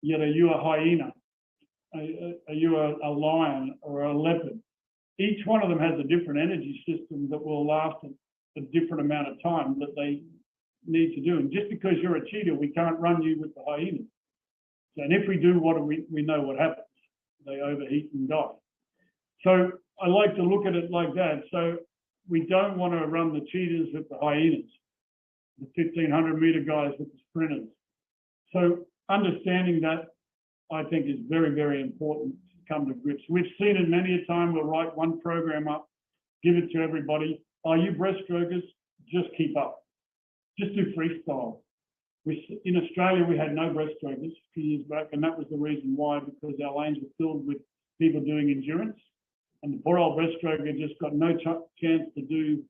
Yet are you a hyena? Are you a lion or a leopard? Each one of them has a different energy system that will last a different amount of time that they need to do. And just because you're a cheetah, we can't run you with the hyenas. And if we do, we know what happens. They overheat and die. So I like to look at it like that. So we don't want to run the cheetahs with the hyenas, the 1,500 meter guys with the sprinters. So understanding that, I think, is very, very important to come to grips. We've seen it many a time. We'll write one program up, give it to everybody. Are you breaststrokers? Just keep up. Just do freestyle. In Australia, we had no breaststrokers a few years back, and that was the reason why, because our lanes were filled with people doing endurance, and the poor old breaststroker just got no chance to do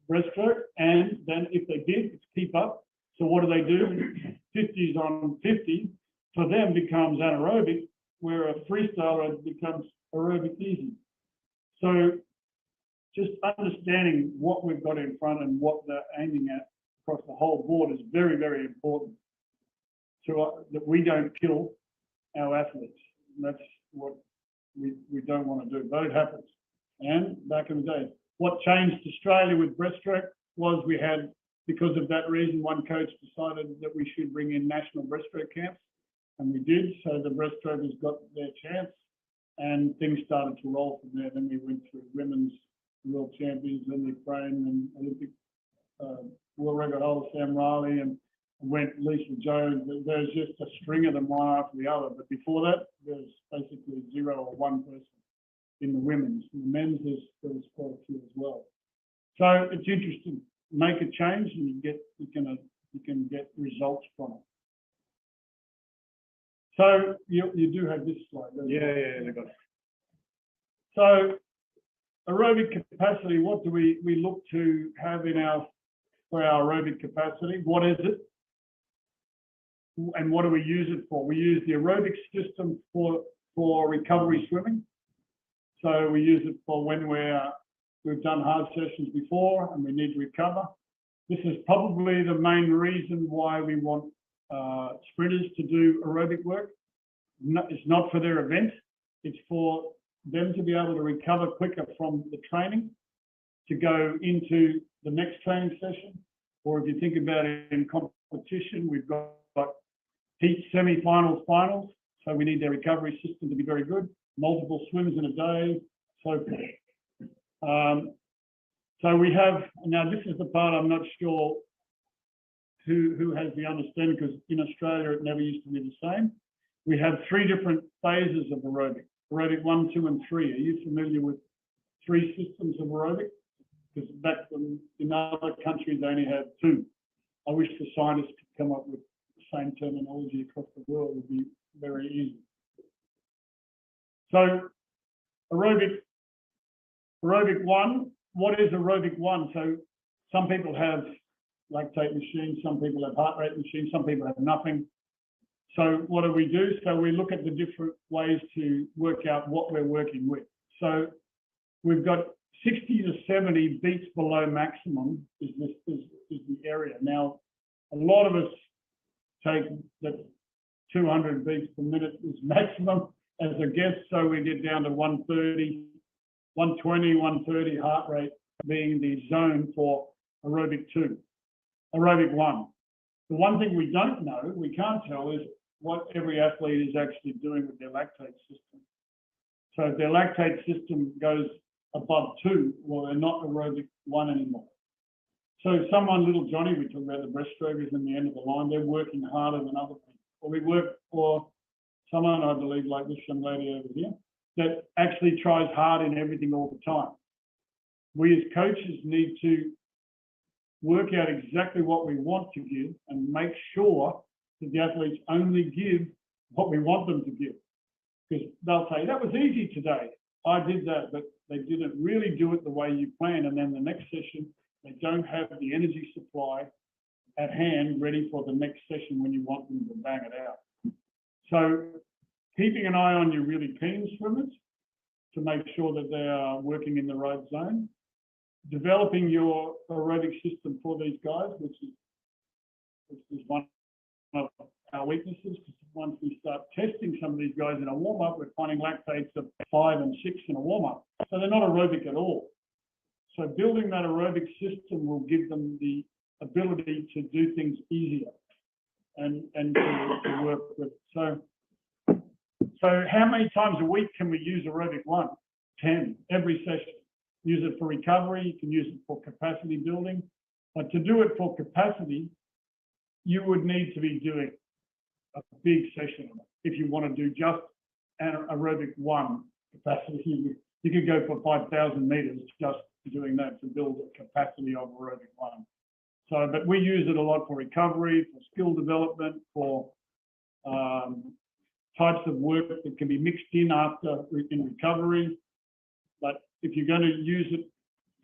breaststroke. And then if they did, it's keep up. So what do? 50s on 50 for them becomes anaerobic, where a freestyler becomes aerobic easy. So just understanding what we've got in front and what they're aiming at across the whole board is very, very important to that we don't kill our athletes. And that's what we don't want to do, but it happens. And back in the day, what changed Australia with breaststroke was we had, because of that reason, one coach decided that we should bring in national breaststroke camps, and we did. So the breaststrokers got their chance, and things started to roll from there. Then we went through women's world champions, Olympic frame, and Olympic world record holder Sam Riley, and went Lisa Jones. There's just a string of them one after the other. But before that, there's basically 0 or 1 person in the women's. In the men's, there was quite a few as well. So it's interesting. Make a change, and you can get results from it. So you do have this slide. Yeah, I got it. So aerobic capacity. What do we look to have for our aerobic capacity? What is it? And what do we use it for? We use the aerobic system for recovery swimming. So we use it for when we've done hard sessions before and we need to recover. This is probably the main reason why we want sprinters to do aerobic work. It's not for their event. It's for them to be able to recover quicker from the training to go into the next training session. Or if you think about it in competition, we've got heat, semi-finals, finals. So we need their recovery system to be very good. Multiple swims in a day, so forth. So we have, now this is the part I'm not sure who has the understanding, because in Australia it never used to be the same. We have 3 different phases of aerobic. Aerobic 1, 2, and 3. Are you familiar with 3 systems of aerobic? Because back in other countries they only have 2. I wish the scientists could come up with the same terminology across the world. It would be very easy. So aerobic 1, what is aerobic 1? So some people have lactate machines, some people have heart rate machines, some people have nothing. So what do? So we look at the different ways to work out what we're working with. So we've got 60 to 70 beats below maximum is the area. Now, a lot of us take that 200 beats per minute is maximum as a guess, so we get down to 130, 120, 130 heart rate being the zone for aerobic 2. Aerobic 1. The one thing we don't know, we can't tell, is what every athlete is actually doing with their lactate system. So if their lactate system goes above 2, well, they're not aerobic 1 anymore. So someone, little Johnny, we talk about the breaststrokers in the end of the line, they're working harder than other people. Or we work for someone, I believe, like this young lady over here, that actually tries hard in everything all the time. We as coaches need to work out exactly what we want to give and make sure that the athletes only give what we want them to give. Because they'll say, that was easy today. I did that, but they didn't really do it the way you planned. And then the next session, they don't have the energy supply at hand ready for the next session when you want them to bang it out. So keeping an eye on your really keen swimmers to make sure that they are working in the right zone. Developing your aerobic system for these guys, which is one of our weaknesses. Once we start testing some of these guys in a warm-up, we're finding lactates of 5 and 6 in a warm-up. So they're not aerobic at all. So building that aerobic system will give them the ability to do things easier and to work with. So how many times a week can we use aerobic 1? 10, every session. Use it for recovery, you can use it for capacity building. But to do it for capacity, you would need to be doing a big session of it. If you want to do just an aerobic 1 capacity, you could go for 5,000 meters just doing that to build a capacity of aerobic 1. So, but we use it a lot for recovery, for skill development, for types of work that can be mixed in in recovery. But if you're going to use it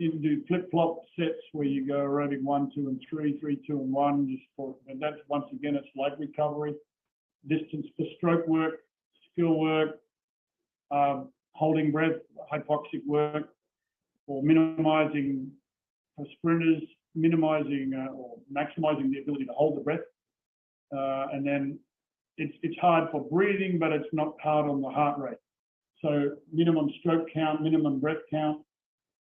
into flip-flop sets where you go aerobic 1, 2, and 3, 3, 2, and 1, just for, and that's once again, it's like recovery, distance for stroke work, skill work, holding breath, hypoxic work, or minimizing for sprinters, minimizing or maximizing the ability to hold the breath. And then it's hard for breathing, but it's not hard on the heart rate. So minimum stroke count, minimum breath count,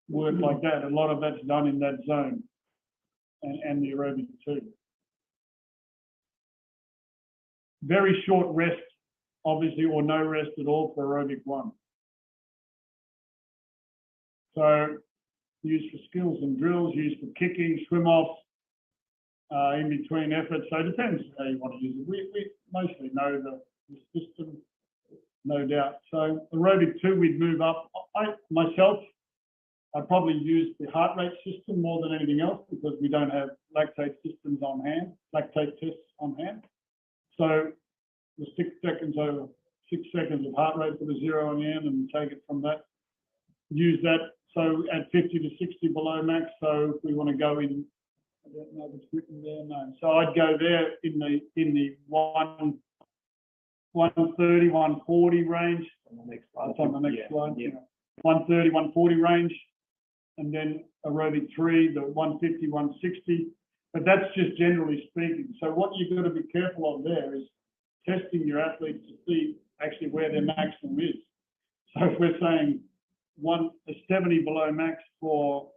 work like that. A lot of that's done in that zone and the aerobic too. Very short rest, obviously, or no rest at all for aerobic 1. So used for skills and drills, used for kicking, swim offs, in between efforts. So it depends how you want to use it. We mostly know the system, no doubt. So aerobic 2, we'd move up. I probably use the heart rate system more than anything else because we don't have lactate systems on hand, lactate tests on hand. So the 6 seconds over 6 seconds of heart rate for the 0 on the end and take it from that. Use that. So at 50 to 60 below max. So if we want to go in, I don't know if it's written there, no. So I'd go there in the 130, 140 range. On the next slide. It's on the next slide. Yeah. 130, 140 range, and then aerobic 3, the 150, 160. But that's just generally speaking. So what you've got to be careful of there is testing your athletes to see actually where their maximum is. So if we're saying a 70 below max for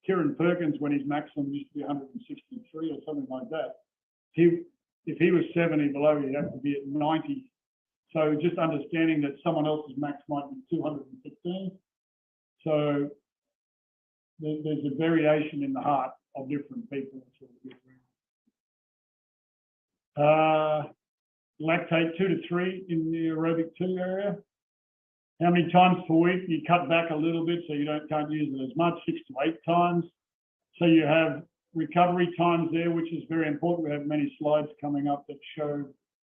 Kieran Perkins when his maximum used to be 163 or something like that, if he was 70 below, he'd have to be at 90. So just understanding that someone else's max might be 215. So there's a variation in the heart of different people. Lactate 2 to 3 in the aerobic 2 area. How many times per week? You cut back a little bit so you can't use it as much, 6 to 8 times. So you have recovery times there, which is very important. We have many slides coming up that show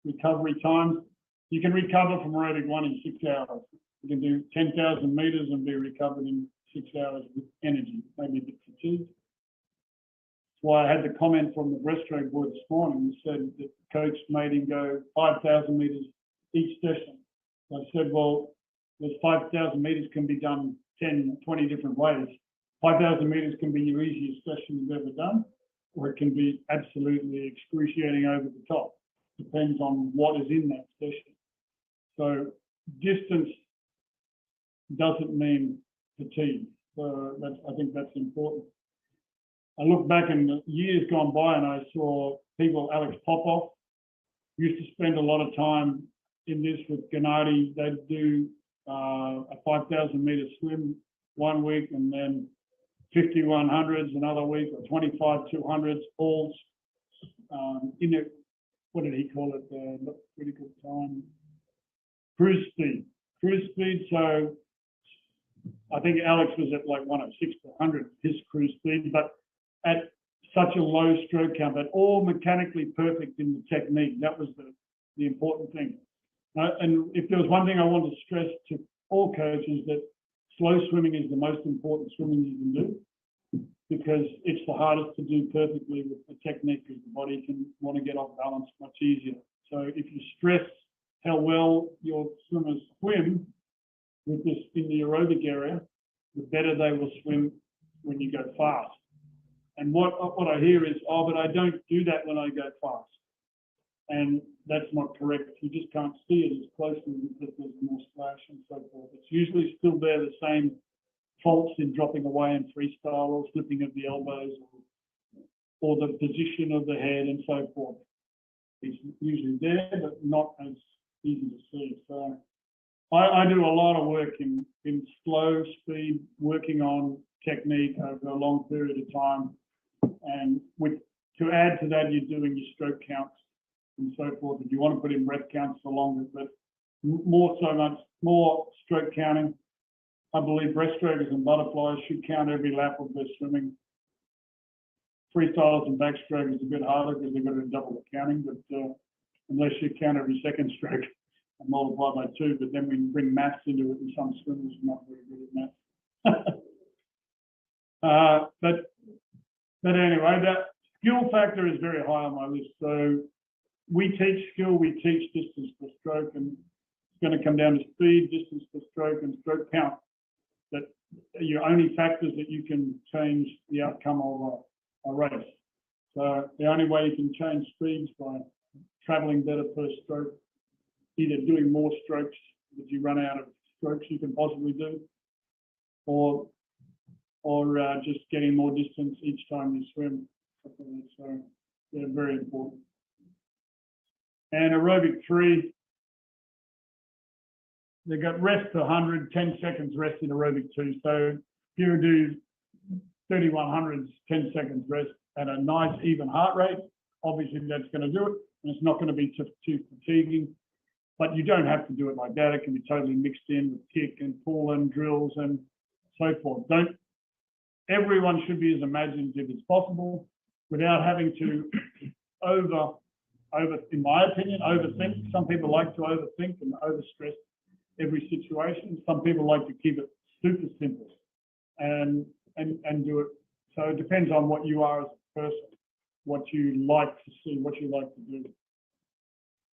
recovery times. You can recover from aerobic 1 in 6 hours. You can do 10,000 meters and be recovered in 6 hours with energy, maybe a bit fatigued. That's why I had the comment from the breaststroke board this morning. He said that the coach made him go 5,000 meters each session. I said, well, those 5,000 meters can be done 10, 20 different ways. 5,000 meters can be your easiest session you've ever done, or it can be absolutely excruciating over the top. Depends on what is in that session. So distance doesn't mean fatigue. So I think that's important. I look back in the years gone by and I saw people, Alex Popov, used to spend a lot of time in this with Gennady. They'd do a 5,000 meter swim one week and then 5100s another week, or 25 200s, all in it. What did he call it? Not critical time. Cruise speed. So I think Alex was at like 106 per 100, his cruise speed, but at such a low stroke count, but all mechanically perfect in the technique. That was the important thing. And if there was one thing I want to stress to all coaches, that slow swimming is the most important swimming you can do, because it's the hardest to do perfectly with the technique, because the body can want to get off balance much easier. So if you stress how well your swimmers swim with this in the aerobic area, the better they will swim when you go fast. And what I hear is, oh, but I don't do that when I go fast. And that's not correct. You just can't see it as closely because there's more splash and so forth. It's usually still there, the same faults in dropping away in freestyle or slipping of the elbows or the position of the head and so forth. It's usually there, but not as easy to see. So I do a lot of work in slow speed, working on technique over a long period of time. And to add to that, you're doing your stroke counts and so forth. If you want to put in breath counts for longer, but more stroke counting. I believe breaststrokers and butterflies should count every lap of their swimming. Freestylers and backstroke is a bit harder because they've got to double the counting, but unless you count every second stroke and multiply by 2, but then we bring maths into it, and some swimmers are not very good at maths. But anyway, that skill factor is very high on my list. So we teach skill, we teach distance per stroke, and it's going to come down to speed, distance per stroke, and stroke count. That are your only factors that you can change the outcome of a race. So the only way you can change speeds by traveling better per stroke, either doing more strokes if you run out of strokes you can possibly do, or just getting more distance each time you swim. So they're very important. And aerobic 3, they've got rest per 100, 10 seconds rest in aerobic 2. So if you do 3100s, 10 seconds rest at a nice even heart rate, obviously that's going to do it, and it's not going to be too fatiguing. But you don't have to do it like that. It can be totally mixed in with kick and pull and drills and so forth. Everyone should be as imaginative as possible without having to in my opinion, overthink. Some people like to overthink and overstress every situation. Some people like to keep it super simple and do it. So it depends on what you are as a person, what you like to see, what you like to do.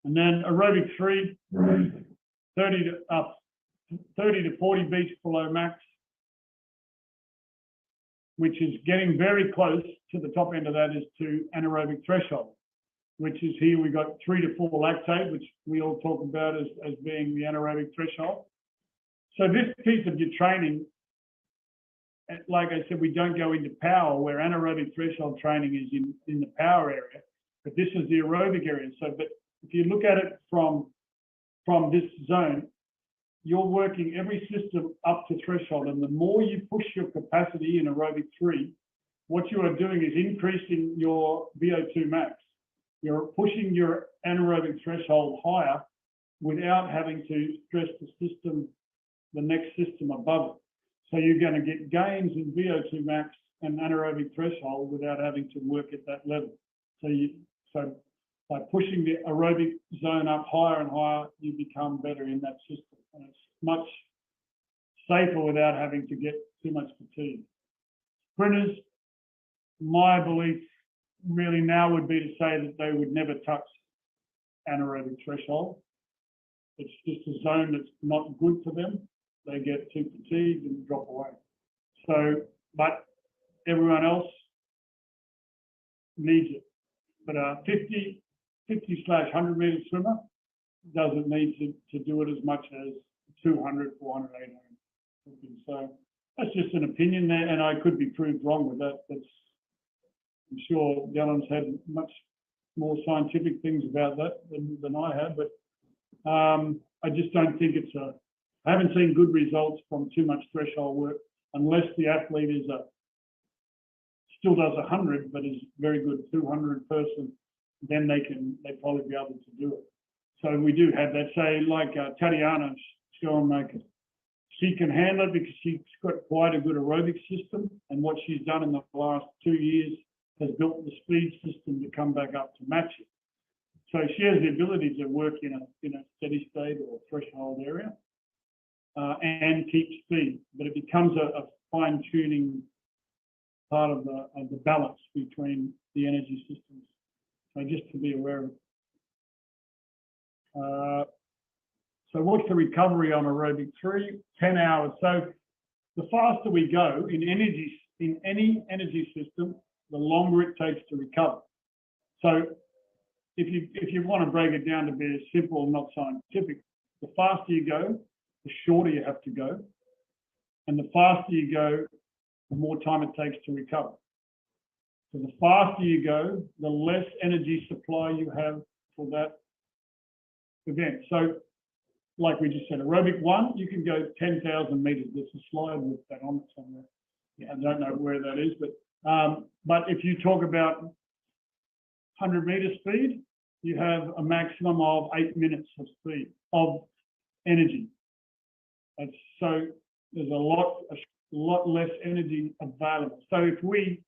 And then aerobic 3, 30 to 40 beats below max, which is getting very close to the top end of that is to anaerobic threshold, which is here we got 3 to 4 lactate, which we all talk about as being the anaerobic threshold. So this piece of your training, like I said, we don't go into power where anaerobic threshold training is in the power area, but this is the aerobic area. So, but if you look at it from this zone, you're working every system up to threshold. And the more you push your capacity in aerobic 3, what you are doing is increasing your VO2 max. You're pushing your anaerobic threshold higher without having to stress the system, the next system above it. So you're going to get gains in VO2 max and anaerobic threshold without having to work at that level. So by pushing the aerobic zone up higher and higher, you become better in that system. And it's much safer without having to get too much fatigue. Sprinters, my belief really now would be to say that they would never touch anaerobic threshold. It's just a zone that's not good for them. They get too fatigued and drop away. So, but everyone else needs it. But a 50/100 meter swimmer doesn't need to do it as much as 200, 400, 800. So that's just an opinion there, and I could be proved wrong with that. I'm sure Dylan's had much more scientific things about that than I have, but I just don't think I haven't seen good results from too much threshold work unless the athlete still does 100, but is very good 200 person, then they probably be able to do it. So we do have that, say like Tatiana Schoenmaker. She can handle it because she's got quite a good aerobic system, and what she's done in the last 2 years has built the speed system to come back up to match it. So she has the ability to work in a steady state or threshold area and keep speed, but it becomes a fine-tuning part of the balance between the energy systems. So just to be aware of it. So what's the recovery on aerobic 3? 10 hours. So the faster we go in any energy system, the longer it takes to recover. So if you want to break it down to be as simple and not scientific, the faster you go, the shorter you have to go. And the faster you go, the more time it takes to recover. So the faster you go, the less energy supply you have for that event. So like we just said, aerobic 1, you can go 10,000 meters. There's a slide with that on it somewhere. Yeah, I don't know where that is, but if you talk about 100 meter speed, you have a maximum of 8 minutes of speed, of energy. And so there's a lot less energy available. So if we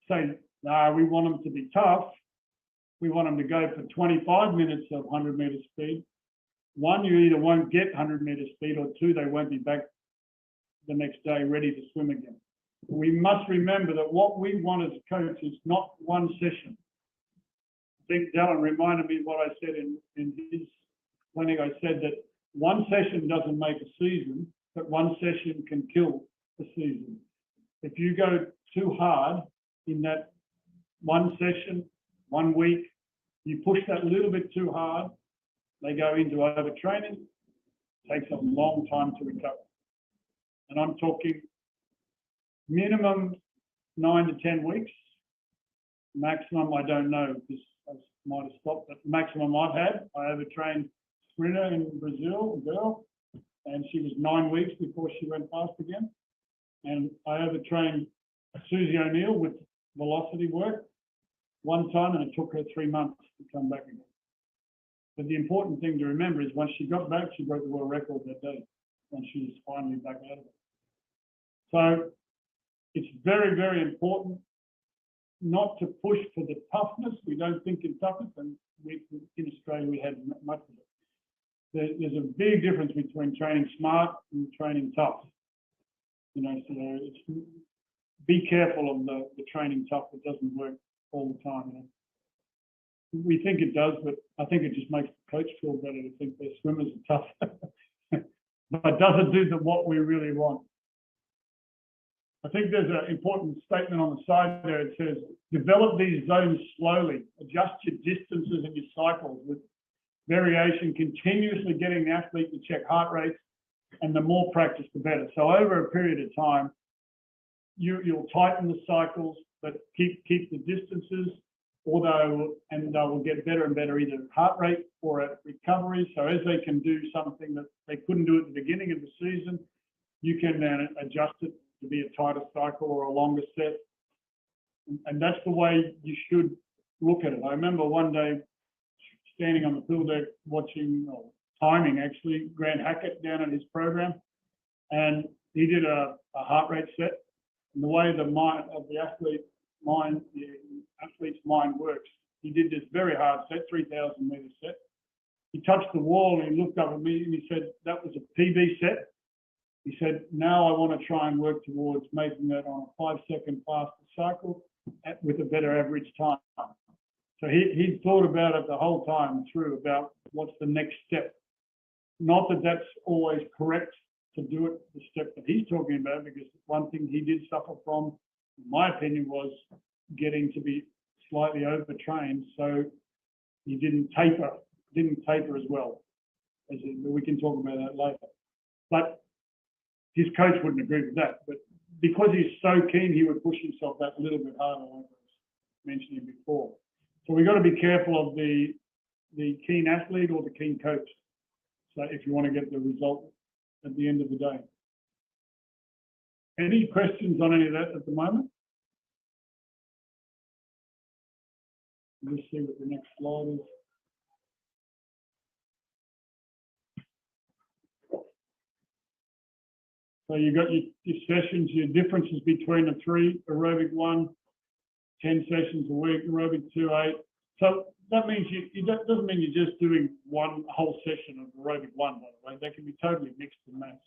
say, we want them to be tough, we want them to go for 25 minutes of 100 meter speed, 1, you either won't get 100 meter speed, or 2, they won't be back the next day ready to swim again. We must remember that what we want as a coach is not one session. I think Dallin reminded me what I said in his clinic. I said that one session doesn't make a season, but one session can kill a season. If you go too hard in that one session, 1 week, you push that a little bit too hard, they go into overtraining, takes a long time to recover. And I'm talking minimum 9 to 10 weeks, maximum I don't know, because I might have stopped, but maximum I've had, I overtrained sprinter in Brazil, a girl, and she was 9 weeks before she went fast again. And I overtrained Susie O'Neill with velocity work one time, and it took her 3 months to come back again. But the important thing to remember is once she got back, she broke the world record that day, when she was finally back out of it. So it's very, very important not to push for the toughness. We don't think in toughness, and in Australia we had much of it. There's a big difference between training smart and training tough. So be careful of the training tough. It doesn't work all the time. We think it does, but I think it just makes the coach feel better to think their swimmers are tough. but does it do what we really want? I think there's an important statement on the side there. It says, develop these zones slowly, adjust your distances and your cycles with variation, continuously getting the athlete to check heart rates, and the more practice, the better. So over a period of time, you'll tighten the cycles, but keep the distances, and they will get better and better either at heart rate or at recovery. So as they can do something that they couldn't do at the beginning of the season, you can then adjust it to be a tighter cycle or a longer set. And that's the way you should look at it. I remember one day standing on the pool deck watching, or timing actually, Grant Hackett down at his program, and he did a heart rate set. And the way the mind of the athlete's mind works, he did this very hard set, 3,000 meter set. He touched the wall and he looked up at me and he said, that was a PB set. He said, now I want to try and work towards making that on a 5-second faster cycle with a better average time. So he thought about it the whole time through about what's the next step. Not that that's always correct to do it the step that he's talking about, because one thing he did suffer from, in my opinion, was getting to be slightly overtrained. So he didn't taper as well. We can talk about that later. But his coach wouldn't agree with that. But because he's so keen, he would push himself that little bit harder, like I was mentioning before. So we've got to be careful of the keen athlete or the keen coach. So if you want to get the result at the end of the day. Any questions on any of that at the moment? Let's see what the next slide is. So you've got your sessions, your differences between the 3, aerobic 1, 10 sessions a week, aerobic 2, 8. So that means that doesn't mean you're just doing one whole session of aerobic 1, by the way. They can be totally mixed and matched.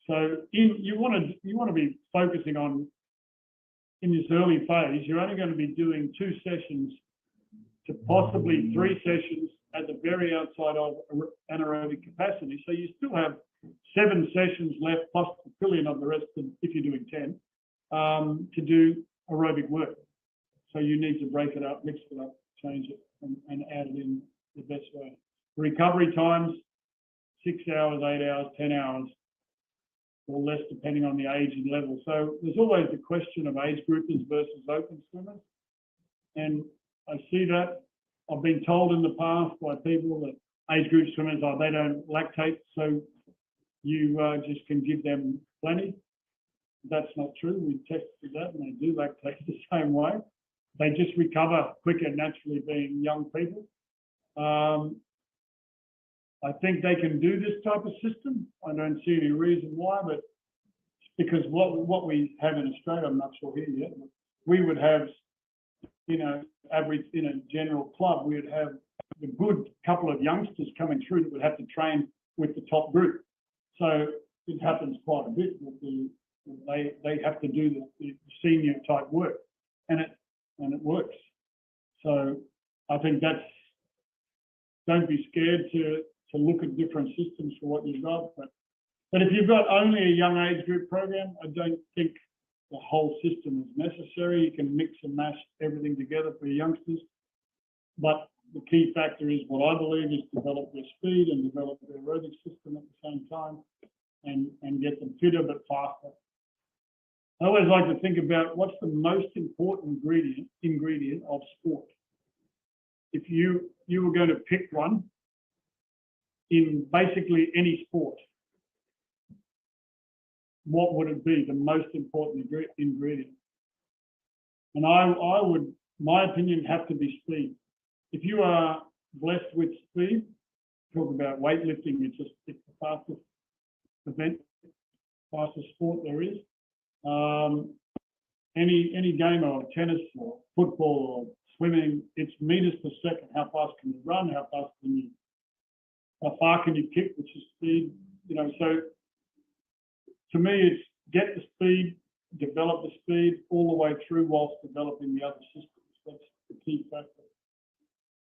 So you want to be focusing on, in this early phase, you're only going to be doing 2 sessions to possibly 3 sessions at the very outside of anaerobic capacity. So you still have 7 sessions left, plus a trillion of the rest, if you're doing 10, to do aerobic work. So you need to break it up, mix it up, change it, and add it in the best way. Recovery times, 6 hours, 8 hours, 10 hours, or less, depending on the age and level. So there's always the question of age groupers versus open swimmers. And I see that. I've been told in the past by people that age group swimmers, they don't lactate, so you just can give them plenty. That's not true. We tested that, and they do lactate the same way. They just recover quicker naturally, being young people. I think they can do this type of system. I don't see any reason why, but because what we have in Australia, I'm not sure here yet, but we would have, average in a general club, we would have a good couple of youngsters coming through that would have to train with the top group. So it happens quite a bit with they have to do the senior type work, and it works. So I think don't be scared to look at different systems for what you've got. But if you've got only a young age group program, I don't think the whole system is necessary. You can mix and match everything together for your youngsters. But the key factor is what I believe is develop their speed and develop their aerobic system at the same time, and get them fitter but faster. I always like to think about what's the most important ingredient of sport. If you were going to pick one in basically any sport, what would it be, the most important ingredient? And I would, my opinion, have to be speed. If you are blessed with speed, talk about weightlifting, it's the fastest event, fastest sport there is. Any game of tennis or football or swimming, it's meters per second. How fast can you run? How far can you kick, which is speed? So to me, it's get the speed, develop the speed all the way through whilst developing the other systems. That's the key factor.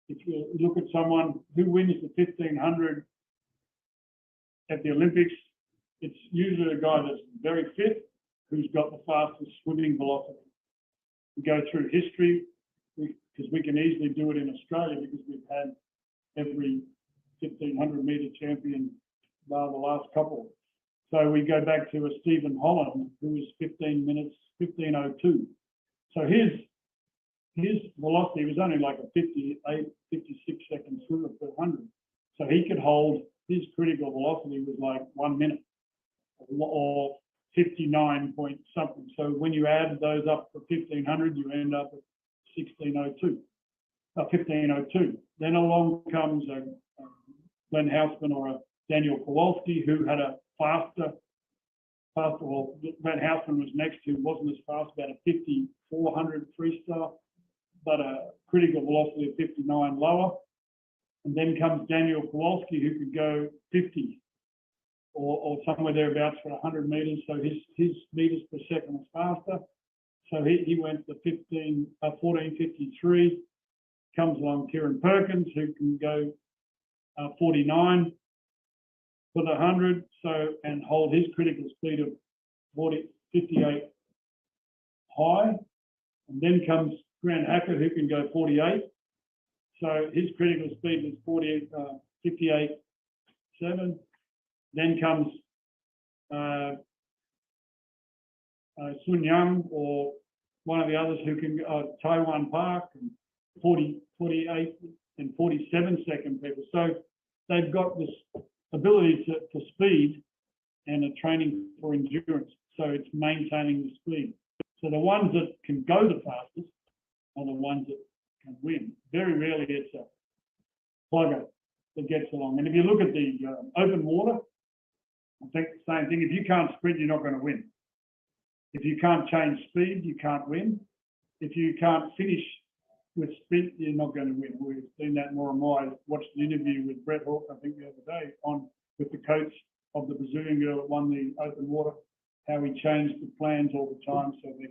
If you look at someone who wins the 1500 at the Olympics, it's usually a guy that's very fit who's got the fastest swimming velocity. We go through history because we can easily do it in Australia because we've had every 1500 metre champion bar the last couple. So we go back to a Stephen Holland who was 15 minutes, 15:02. So his velocity was only like a 58, 56 second swimmer per 100. So he could hold, his critical velocity was like 1 minute or 59 point something. So when you add those up for 1500, you end up at 1502. Then along comes a Glenn Houseman or a Daniel Kowalski who had a faster, well, Glenn Houseman was next, who wasn't as fast, about a 5400 freestyle, but a critical velocity of 59 lower. And then comes Daniel Kowalski, who could go 50 or somewhere thereabouts for 100 meters. So his meters per second was faster. So he went to 14:53. Comes along Kieran Perkins, who can go 49 for the 100. So, and hold his critical speed of 58 high. And then comes Grant Hackett, who can go 48. So his critical speed is 58.7. Then comes Sun Young or one of the others who can Taiwan Park, and 48 and 47 second people. So they've got this ability to speed and a training for endurance. So it's maintaining the speed. So the ones that can go the fastest are the ones that can win. Very rarely it's a plugger that gets along. And if you look at the open water, I think the same thing. If you can't sprint, you're not going to win. If you can't change speed, you can't win. If you can't finish with sprint, you're not going to win. We've seen that more and more. I watched an interview with Brett Hawke, I think the other day, with the coach of the Brazilian girl that won the open water, how he changed the plans all the time so they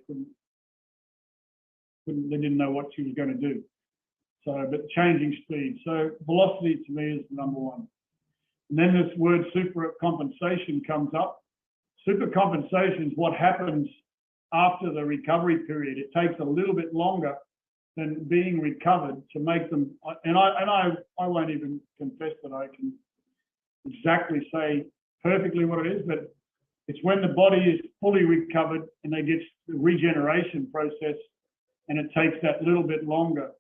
they didn't know what she was going to do. So, but changing speed. So velocity to me is the number one. And then this word super compensation comes up. Super compensation is what happens after the recovery period. It takes a little bit longer than being recovered to make them, and I won't even confess that I can exactly say perfectly what it is, but it's when the body is fully recovered and they get the regeneration process, and it takes that little bit longer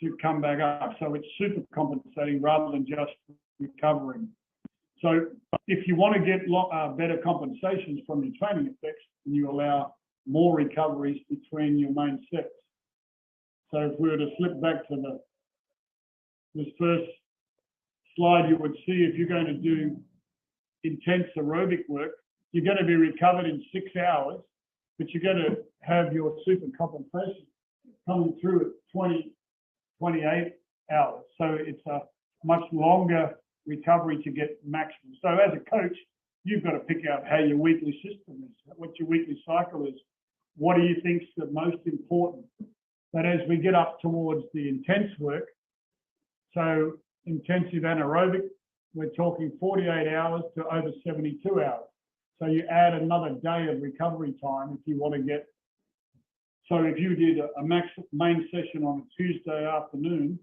to come back up. So it's super compensating rather than just recovering. So if you want to get better compensations from your training effects, then you allow more recoveries between your main sets. So if we were to flip back to this first slide, you would see if you're going to do intense aerobic work, you're going to be recovered in 6 hours, but you're going to have your super compensation coming through at 28 hours. So it's a much longer recovery to get maximum. So as a coach, you've got to pick out how your weekly system is, what your weekly cycle is. What do you think is the most important? But as we get up towards the intense work, so intensive anaerobic, we're talking 48 hours to over 72 hours. So you add another day of recovery time if you want to get. So if you did a main session on a Tuesday afternoon,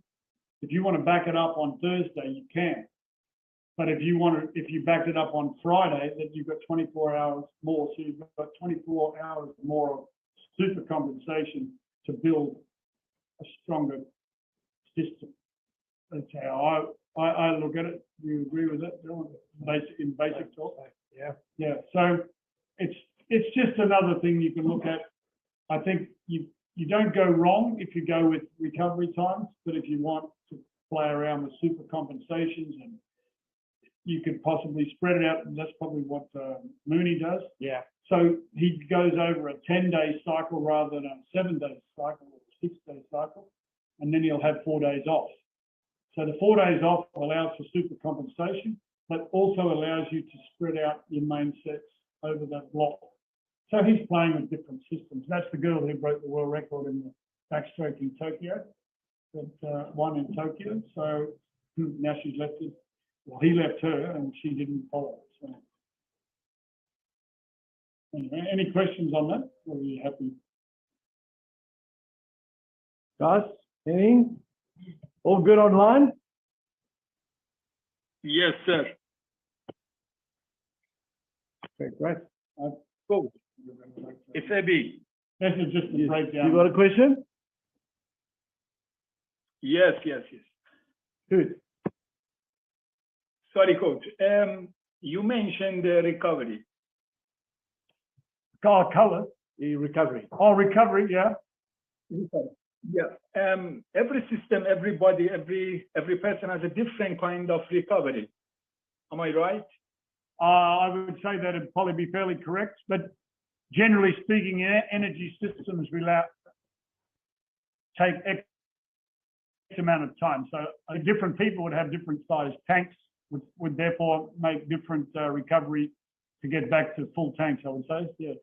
if you want to back it up on Thursday, you can. But if you backed it up on Friday, then you've got 24 hours more. So you've got 24 hours more of super compensation to build a stronger system. That's how I look at it. Do you agree with that, Bill? In basic talk? Yeah. So it's just another thing you can look at. I think you don't go wrong if you go with recovery times, but if you want to play around with super compensations, and you could possibly spread it out, and that's probably what Mooney does. Yeah. So he goes over a 10-day cycle rather than a 7-day cycle or a 6-day cycle, and then he'll have 4 days off. So the 4 days off allows for super compensation, but also allows you to spread out your main sets over that block. So he's playing with different systems. That's the girl who broke the world record in the backstroke in Tokyo, that won in Tokyo. So now she's left it. Well, he left her and she didn't follow. Anyway, any questions on that? Or are you happy? Guys, anything? All good online? Yes, sir. Okay, great. Cool. It's a B. This is just a You breakdown. got a question? Yes. Good. Sorry, coach. You mentioned recovery. Color. The recovery. Oh, recovery, yeah. Yeah. Every system, everybody, every person has a different kind of recovery. Am I right? I would say that it'd probably be fairly correct, but generally speaking, energy systems take X amount of time. So different people would have different sized tanks, which would therefore make different recovery to get back to full tanks, I would say. Yeah.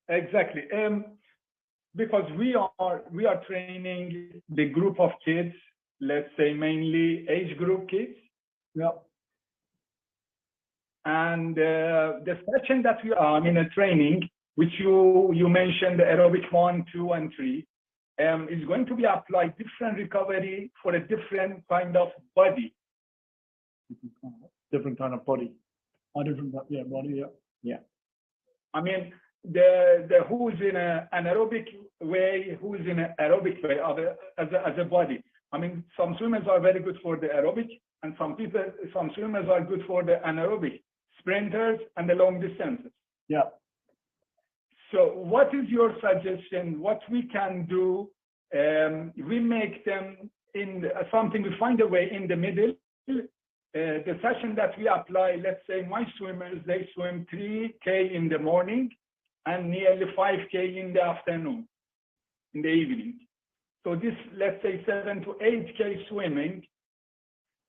Exactly. Because we are training the group of kids, let's say mainly age group kids. Yeah. And the session that we are in a training, which you mentioned, the aerobic 1, 2, and 3, is going to be applied different recovery for a different kind of body. Different kind of body. Yeah, body, yeah. Yeah. I mean, the who's in an anaerobic way, who's in an aerobic way as a body. I mean, some swimmers are very good for the aerobic, and some swimmers are good for the anaerobic, sprinters and the long distances. Yeah. So what is your suggestion? What we can do? We make them in something, we find a way in the middle. The session that we apply, let's say my swimmers, they swim 3K in the morning and nearly 5K in the afternoon, in the evening. So this, let's say 7 to 8K swimming,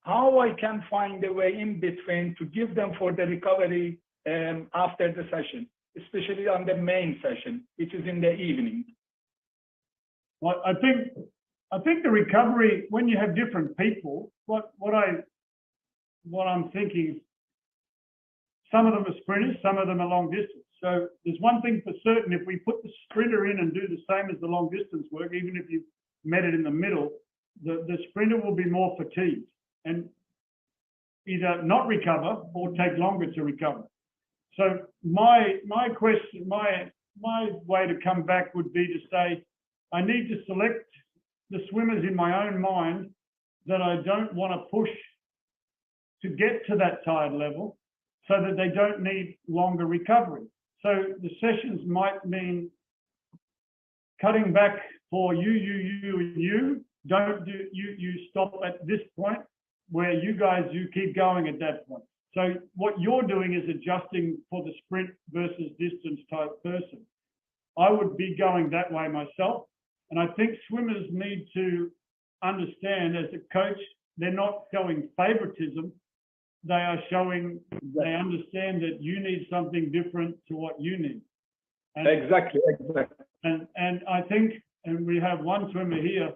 how I can find a way in between to give them for the recovery after the session, especially on the main session, which is in the evening. Well, I think the recovery, when you have different people, what I'm thinking, some of them are sprinters, some of them are long distance. So there's one thing for certain: if we put the sprinter in and do the same as the long distance work, even if you met it in the middle, the sprinter will be more fatigued and either not recover or take longer to recover. So my question, my way to come back would be to say, I need to select the swimmers in my own mind that I don't want to push to get to that tired level so that they don't need longer recovery. So the sessions might mean cutting back for you. Don't do you stop at this point where you keep going at that point. So what you're doing is adjusting for the sprint versus distance type person. I would be going that way myself. And I think swimmers need to understand, as a coach, they're not showing favoritism. They are showing, they understand that you need something different to what you need. And, Exactly. And I think, and we have one swimmer here,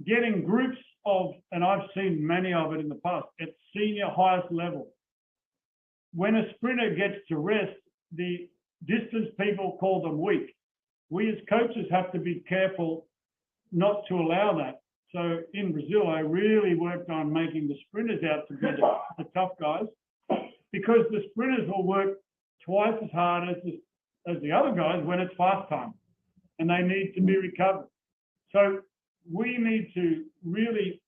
getting groups of, and I've seen many of it in the past, at senior highest level. When a sprinter gets to rest, the distance people call them weak. We as coaches have to be careful not to allow that. So in Brazil, I really worked on making the sprinters out to be the tough guys, because the sprinters will work twice as hard as the other guys when it's fast time, and they need to be recovered. So we need to really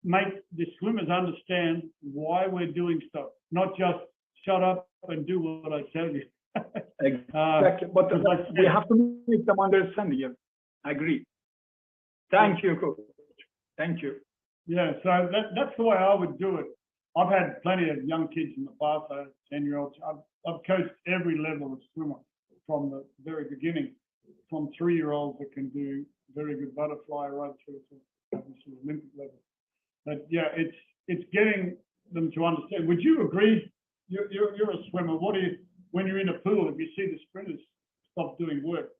make the swimmers understand why we're doing stuff, not just shut up and do what I tell you. Exactly. But we have to make them understand. Yeah, I agree. Thank you, coach. Thank you. Yeah, so that's the way I would do it. I've had plenty of young kids in the past, 10-year-olds. I've coached every level of swimmer from the very beginning, from 3-year-olds that can do very good butterfly right through to obviously Olympic level. But yeah, it's getting them to understand. Would you agree? You're a swimmer. What do you, when you're in a pool, if you see the sprinters stop doing work?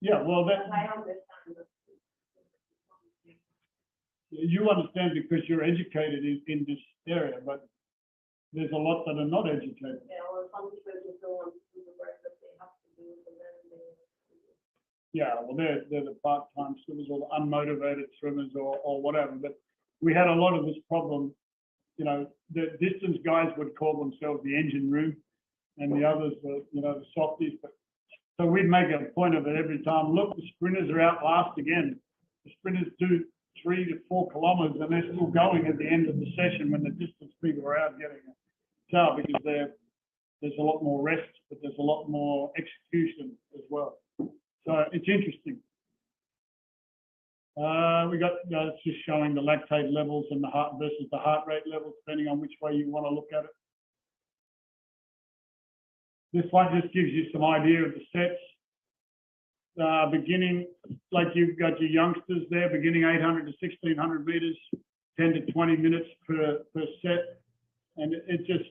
Yeah, well, that. you understand because you're educated in this area, but there's a lot that are not educated. Yeah, or some people just don't want to do the work that they have to do, and then they. Yeah, well, they're the part-time swimmers or the unmotivated swimmers or whatever. But we had a lot of this problem. You know, the distance guys would call themselves the engine room, and the others were, you know, the softies. But so we'd make a point of it every time. Look, the sprinters are out last again. The sprinters do 3 to 4 kilometers, and they're still going at the end of the session when the distance people are out getting a car, because there's a lot more rest, but there's a lot more execution as well. So it's interesting. We got, it's just showing the lactate levels and the heart versus the heart rate levels, depending on which way you want to look at it. This one just gives you some idea of the sets. Beginning, like you've got your youngsters there, beginning 800 to 1600 meters, 10 to 20 minutes per set. And it just,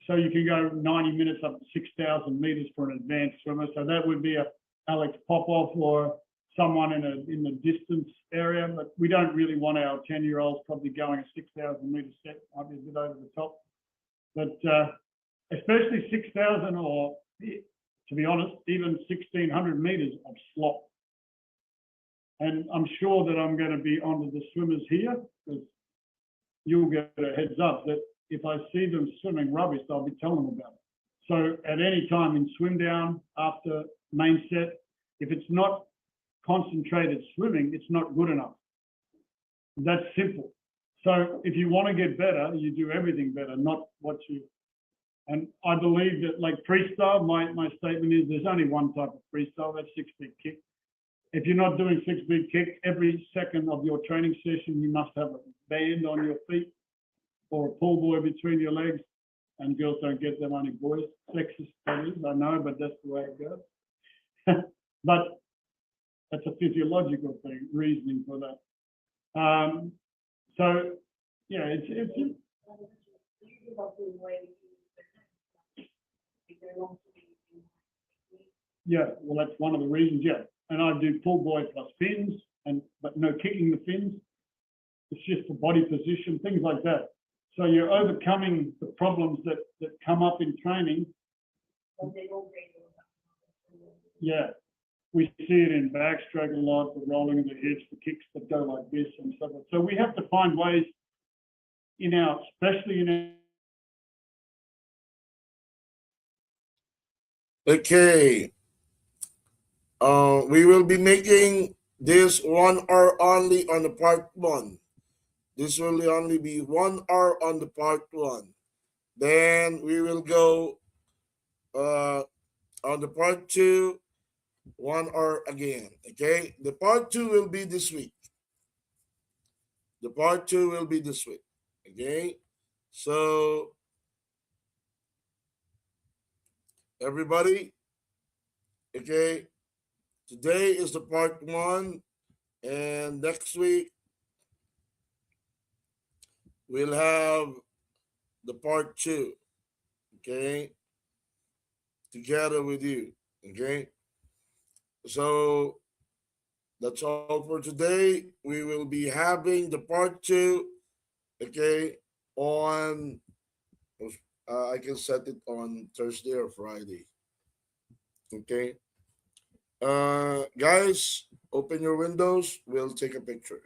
so you can go 90 minutes up to 6,000 meters for an advanced swimmer. So that would be a Alex Popov or someone in the distance area, but we don't really want our 10-year-olds probably going a 6,000 meter set, might be a bit over the top. But especially 6,000 or, to be honest, even 1,600 meters of slop. And I'm sure that I'm going to be onto the swimmers here, because you'll get a heads up that if I see them swimming rubbish, I'll be telling them about it. So at any time in swim down after main set, if it's not concentrated swimming, it's not good enough. That's simple. So if you want to get better, you do everything better, not what you. And I believe that, like freestyle, my statement is there's only one type of freestyle, that's 6-beat kick. If you're not doing 6-beat kick, every second of your training session, you must have a band on your feet or a pull buoy between your legs. And girls don't get them, only boys. Sexist, that is, I know, but that's the way it goes. But that's a physiological thing, reasoning for that. So, yeah, it's yeah, well, that's one of the reasons, yeah. And I do pull buoy plus fins, but no kicking the fins. It's just the body position, things like that. So you're overcoming the problems that come up in training. Yeah, we see it in backstroke a lot, the rolling of the hips, the kicks that go like this and stuff. So we have to find ways in our, especially in our. Okay. We will be making this 1 hour only on the part 1. This will only be 1 hour on the part 1. Then we will go on the part 2, 1 hour again. Okay, the part 2 will be this week. The part 2 will be this week. Okay, so everybody, okay, today is the part 1, and next week we'll have the part 2, okay, together with you, okay. So that's all for today. We will be having the part 2, okay, on, I can set it on Thursday or Friday, okay. Guys, open your windows. We'll take a picture.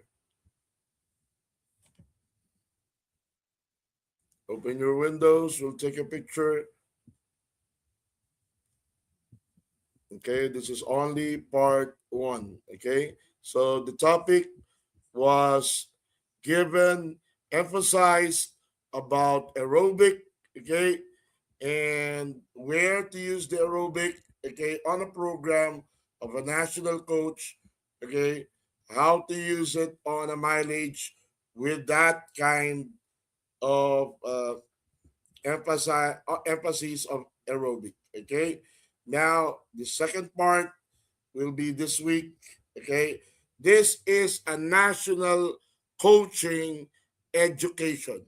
Open your windows. We'll take a picture. Okay, this is only part 1. Okay, so the topic was given, emphasized about aerobic. Okay, and where to use the aerobic. Okay, on a program of a national coach. Okay, how to use it on a mileage with that kind of emphasis of aerobic. Okay, now the second part will be this week. Okay, this is a national coaching education.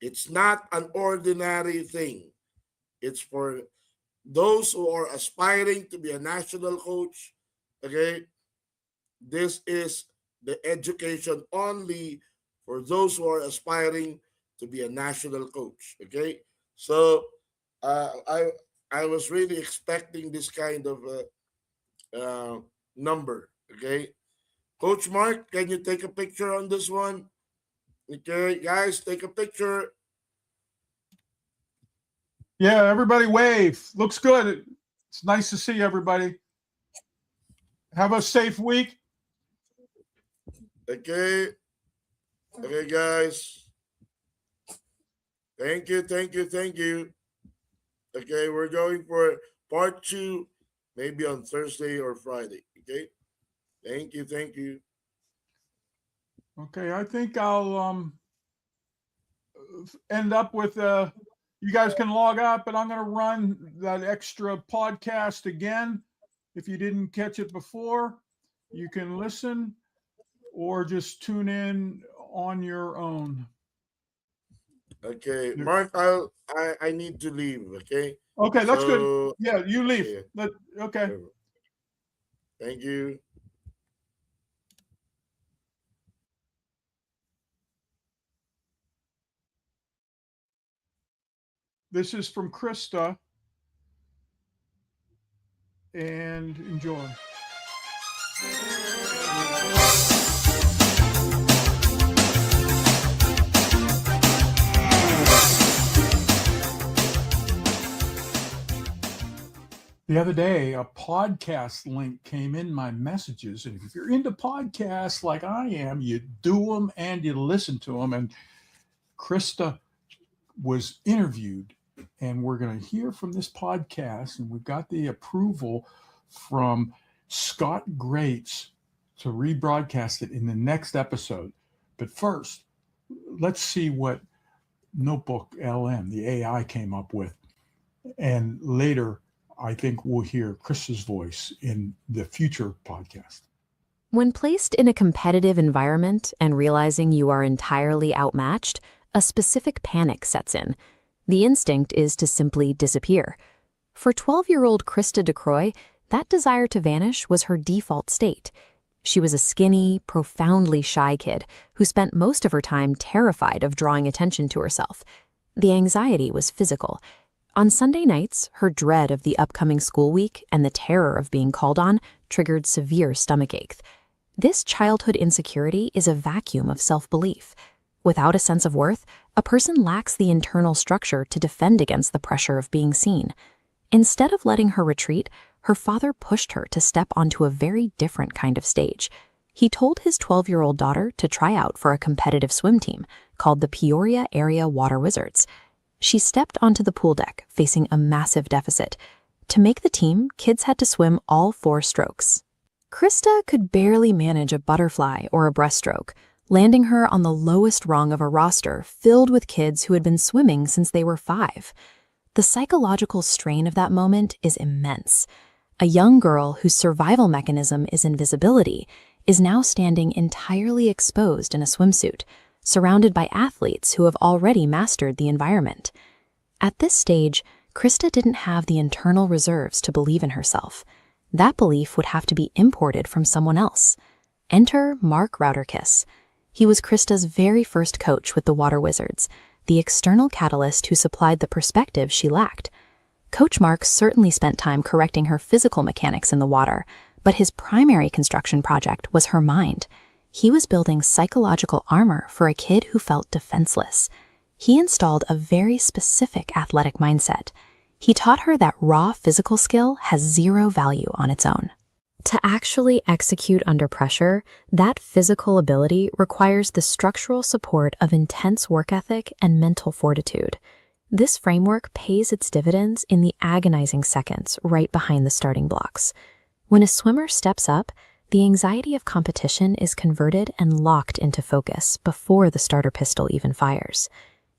It's not an ordinary thing. It's for those who are aspiring to be a national coach. Okay, this is the education only for those who are aspiring to be a national coach. Okay, so uh, I I was really expecting this kind of uh, number. Okay, Coach Mark, can you take a picture on this one? Okay, guys, take a picture. Yeah, everybody wave. Looks good. It's nice to see everybody. Have a safe week. Okay, okay, guys. Thank you, thank you, thank you. Okay, we're going for part two, maybe on Thursday or Friday. Okay, thank you, thank you. Okay, I think I'll end up with you guys can log out, but I'm going to run that extra podcast again. If you didn't catch it before, you can listen or just tune in on your own. Okay, Yeah. Mark, I need to leave. Okay. Okay, that's good. So Yeah, you leave. yeah, Okay. thank you. This is from Krista, and enjoy. The other day, a podcast link came in my messages. And if you're into podcasts like I am, you do them and you listen to them. And Krista was interviewed, and we're going to hear from this podcast. And we've got the approval from Scott Greats to rebroadcast it in the next episode. But first, let's see what Notebook LM, the AI, came up with. And later, I think we'll hear Krista's voice in the future podcast. When placed in a competitive environment and realizing you are entirely outmatched, a specific panic sets in. The instinct is to simply disappear. For 12-year-old Krista DeCroy, that desire to vanish was her default state. She was a skinny, profoundly shy kid who spent most of her time terrified of drawing attention to herself. The anxiety was physical. On Sunday nights, her dread of the upcoming school week and the terror of being called on triggered severe stomachache. This childhood insecurity is a vacuum of self-belief. Without a sense of worth, a person lacks the internal structure to defend against the pressure of being seen. Instead of letting her retreat, her father pushed her to step onto a very different kind of stage. He told his 12-year-old daughter to try out for a competitive swim team called the Peoria Area Water Wizards. She stepped onto the pool deck, facing a massive deficit. To make the team, kids had to swim all 4 strokes. Krista could barely manage a butterfly or a breaststroke, landing her on the lowest rung of a roster filled with kids who had been swimming since they were 5. The psychological strain of that moment is immense. A young girl whose survival mechanism is invisibility is now standing entirely exposed in a swimsuit, surrounded by athletes who have already mastered the environment. At this stage, Krista didn't have the internal reserves to believe in herself. That belief would have to be imported from someone else. Enter Mark Rauterkiss. He was Krista's very first coach with the Water Wizards, the external catalyst who supplied the perspective she lacked. Coach Mark certainly spent time correcting her physical mechanics in the water, but his primary construction project was her mind. He was building psychological armor for a kid who felt defenseless. He installed a very specific athletic mindset. He taught her that raw physical skill has zero value on its own. To actually execute under pressure, that physical ability requires the structural support of intense work ethic and mental fortitude. This framework pays its dividends in the agonizing seconds right behind the starting blocks. When a swimmer steps up, the anxiety of competition is converted and locked into focus before the starter pistol even fires.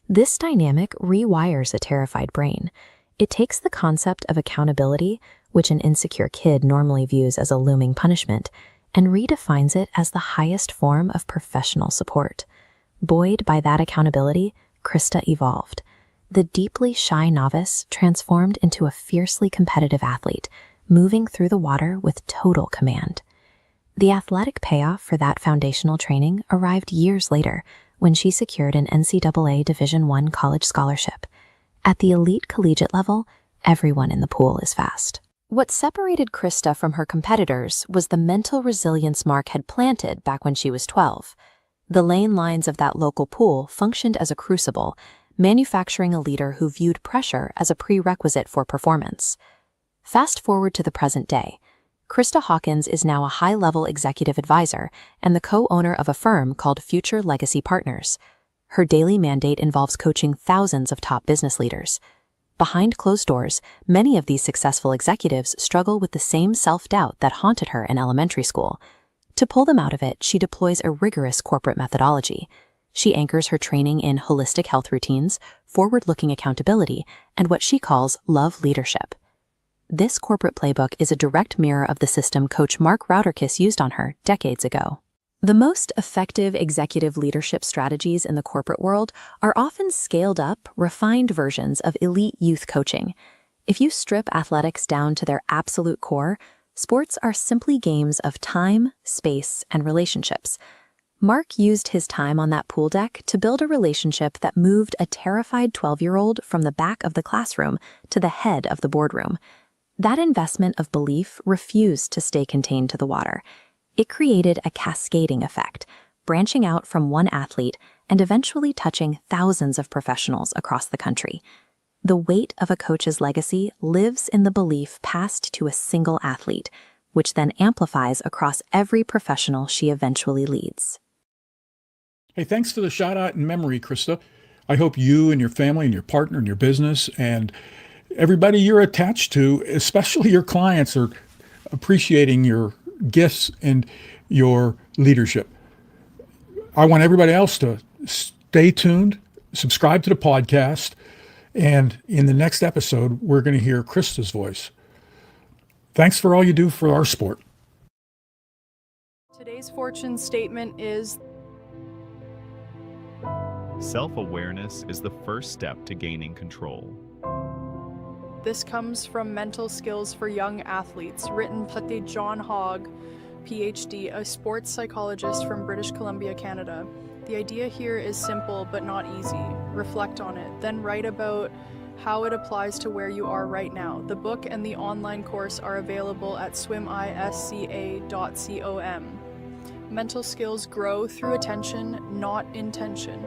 This dynamic rewires a terrified brain. It takes the concept of accountability, which an insecure kid normally views as a looming punishment, and redefines it as the highest form of professional support. Buoyed by that accountability, Krista evolved. The deeply shy novice transformed into a fiercely competitive athlete, moving through the water with total command. The athletic payoff for that foundational training arrived years later when she secured an NCAA Division I college scholarship. At the elite collegiate level, everyone in the pool is fast. What separated Krista from her competitors was the mental resilience Mark had planted back when she was 12. The lane lines of that local pool functioned as a crucible, manufacturing a leader who viewed pressure as a prerequisite for performance. Fast forward to the present day. Krista Hawkins is now a high-level executive advisor and the co-owner of a firm called Future Legacy Partners. Her daily mandate involves coaching thousands of top business leaders. Behind closed doors, many of these successful executives struggle with the same self-doubt that haunted her in elementary school. To pull them out of it, she deploys a rigorous corporate methodology. She anchors her training in holistic health routines, forward-looking accountability, and what she calls love leadership. This corporate playbook is a direct mirror of the system Coach Mark Rauterkiss used on her decades ago. The most effective executive leadership strategies in the corporate world are often scaled-up, refined versions of elite youth coaching. If you strip athletics down to their absolute core, sports are simply games of time, space, and relationships. Mark used his time on that pool deck to build a relationship that moved a terrified 12-year-old from the back of the classroom to the head of the boardroom. That investment of belief refused to stay contained to the water. It created a cascading effect, branching out from one athlete and eventually touching thousands of professionals across the country. The weight of a coach's legacy lives in the belief passed to a single athlete, which then amplifies across every professional she eventually leads. Hey, thanks for the shout out in memory, Krista. I hope you and your family and your partner and your business and everybody you're attached to, especially your clients, are appreciating your gifts and your leadership. I want everybody else to stay tuned, subscribe to the podcast, and in the next episode, we're going to hear Krista's voice. Thanks for all you do for our sport. Today's fortune statement is Self-awareness is the first step to gaining control. This comes from Mental Skills for Young Athletes, written by John Hogg, PhD, a sports psychologist from British Columbia, Canada. The idea here is simple but not easy. Reflect on it, then write about how it applies to where you are right now. The book and the online course are available at swimisca.com. Mental skills grow through attention, not intention.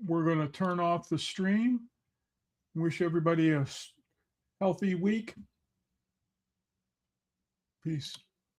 We're going to turn off the stream. Wish everybody a healthy week. Peace.